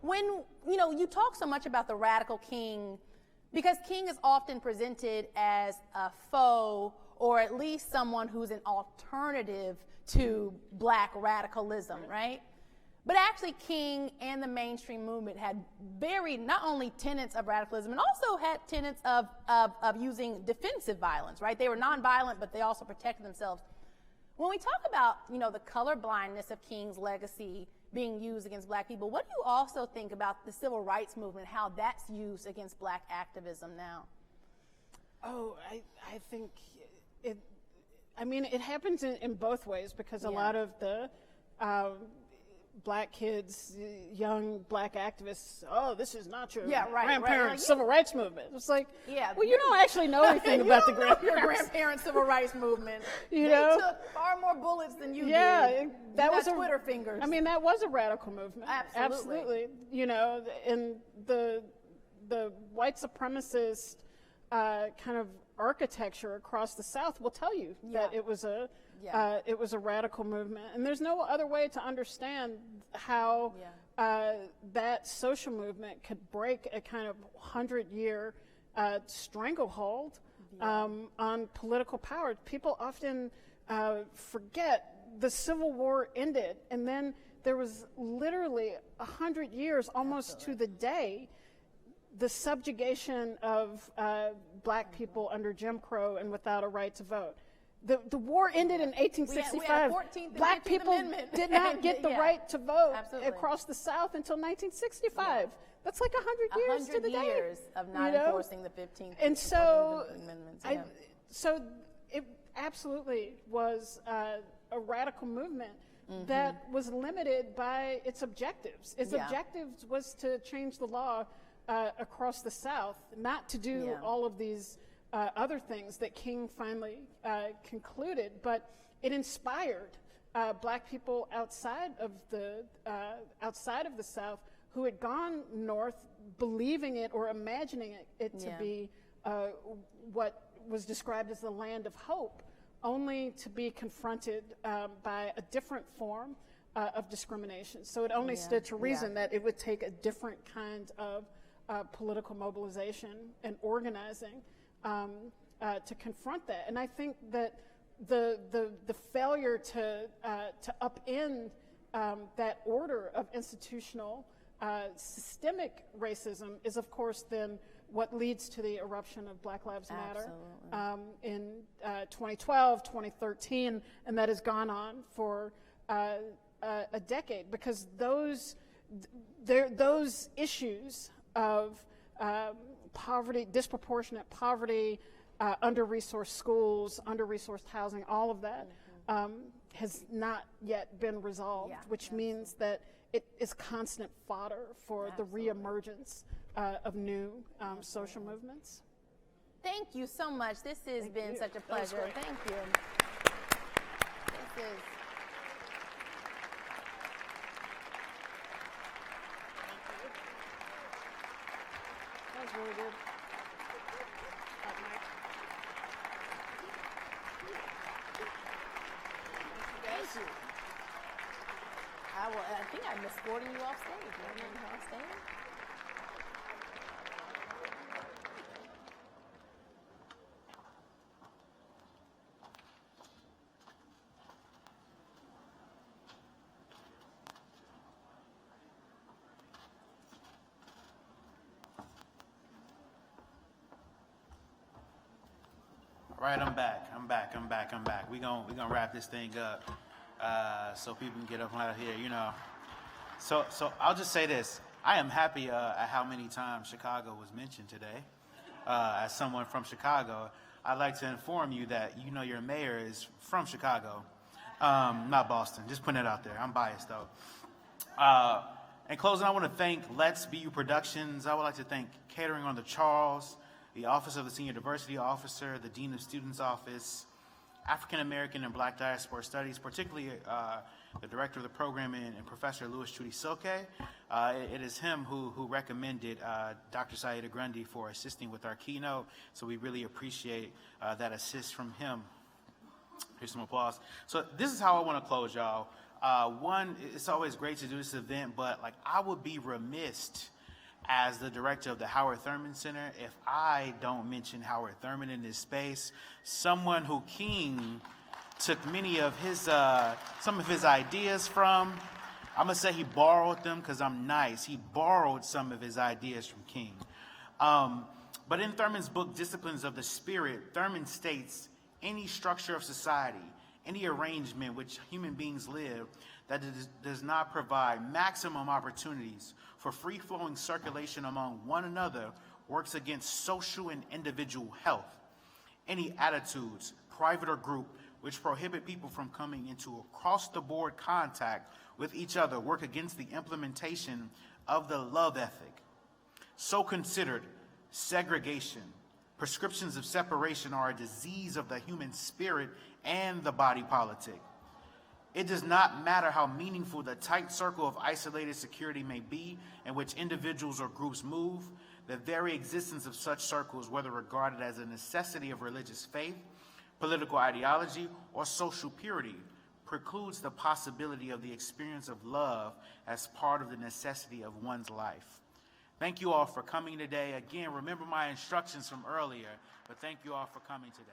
When, you talk so much about the radical king, because king is often presented as a foe or at least someone who's an alternative to black radicalism, right? But actually, King and the mainstream movement had buried not only tenets of radicalism, and also had tenets of using defensive violence, right? They were nonviolent, but they also protected themselves. When we talk about, the color blindness of King's legacy being used against black people, what do you also think about the civil rights movement, how that's used against black activism now? Oh, I think it happens in both ways, because a lot of the black kids, young black activists, this is not your grandparents' civil rights movement. It's like, well, you don't actually know anything about the grandparents' civil rights movement. They took far more bullets than you did. That was Twitter fingers. I mean, that was a radical movement. Absolutely. And the white supremacist kind of architecture across the South will tell you that it was a radical movement, and there's no other way to understand how that social movement could break a kind of 100-year stranglehold on political power. People often forget the Civil War ended, and then there was literally 100 years, almost to the day, the subjugation of black people under Jim Crow and without a right to vote. The war ended in 1865. Black people did not get the right to vote across the South until 1965. That's like 100 years to the day. 100 years of not enforcing the 15th and so Amendments. So it absolutely was a radical movement that was limited by its objectives. Its objectives was to change the law across the South, not to do all of these other things that King finally concluded, but it inspired black people outside of the South who had gone north, believing it or imagining it to be what was described as the land of hope, only to be confronted by a different form of discrimination. So it only stood to reason that it would take a different kind of political mobilization and organizing to confront that. And I think that the failure to upend that order of institutional systemic racism is, of course, then what leads to the eruption of Black Lives Matter in 2012, 2013, and that has gone on for a decade, because those issues of poverty, disproportionate poverty, under-resourced schools, under-resourced housing, all of that has not yet been resolved, which means that it is constant fodder for the reemergence of new social movements. Thank you so much. This has been such a pleasure. Thank you. This is. That was really good. Thank you. I think I'm escorting you off stage. You want me off stage? All right, I'm back. We gonna wrap this thing up so people can get up out of here, you know. So I'll just say this. I am happy at how many times Chicago was mentioned today. As someone from Chicago, I'd like to inform you that you know your mayor is from Chicago, not Boston. Just putting it out there. I'm biased though. In closing, I want to thank Let's BU Productions. I would like to thank Catering on the Charles, the Office of the Senior Diversity Officer, the Dean of Students Office, African American and Black Diaspora Studies, particularly the Director of the Program and Professor Louis Trudy Silke. It is him who recommended Dr. Saida Grundy for assisting with our keynote, so we really appreciate that assist from him. Here's some applause. So this is how I want to close, y'all. One, it's always great to do this event, but like I would be remiss as the director of the Howard Thurman Center if I don't mention Howard Thurman in this space, someone who King took many of his, some of his ideas from. I'm gonna say he borrowed them because I'm nice. He borrowed some of his ideas from King. But in Thurman's book, Disciplines of the Spirit, Thurman states, any structure of society, any arrangement which human beings live that does not provide maximum opportunities for free-flowing circulation among one another works against social and individual health. Any attitudes, private or group, which prohibit people from coming into across-the-board contact with each other work against the implementation of the love ethic. So considered, segregation, prescriptions of separation are a disease of the human spirit and the body politic. It does not matter how meaningful the tight circle of isolated security may be in which individuals or groups move, the very existence of such circles, whether regarded as a necessity of religious faith, political ideology, or social purity, precludes the possibility of the experience of love as part of the necessity of one's life. Thank you all for coming today. Again, remember my instructions from earlier, but thank you all for coming today.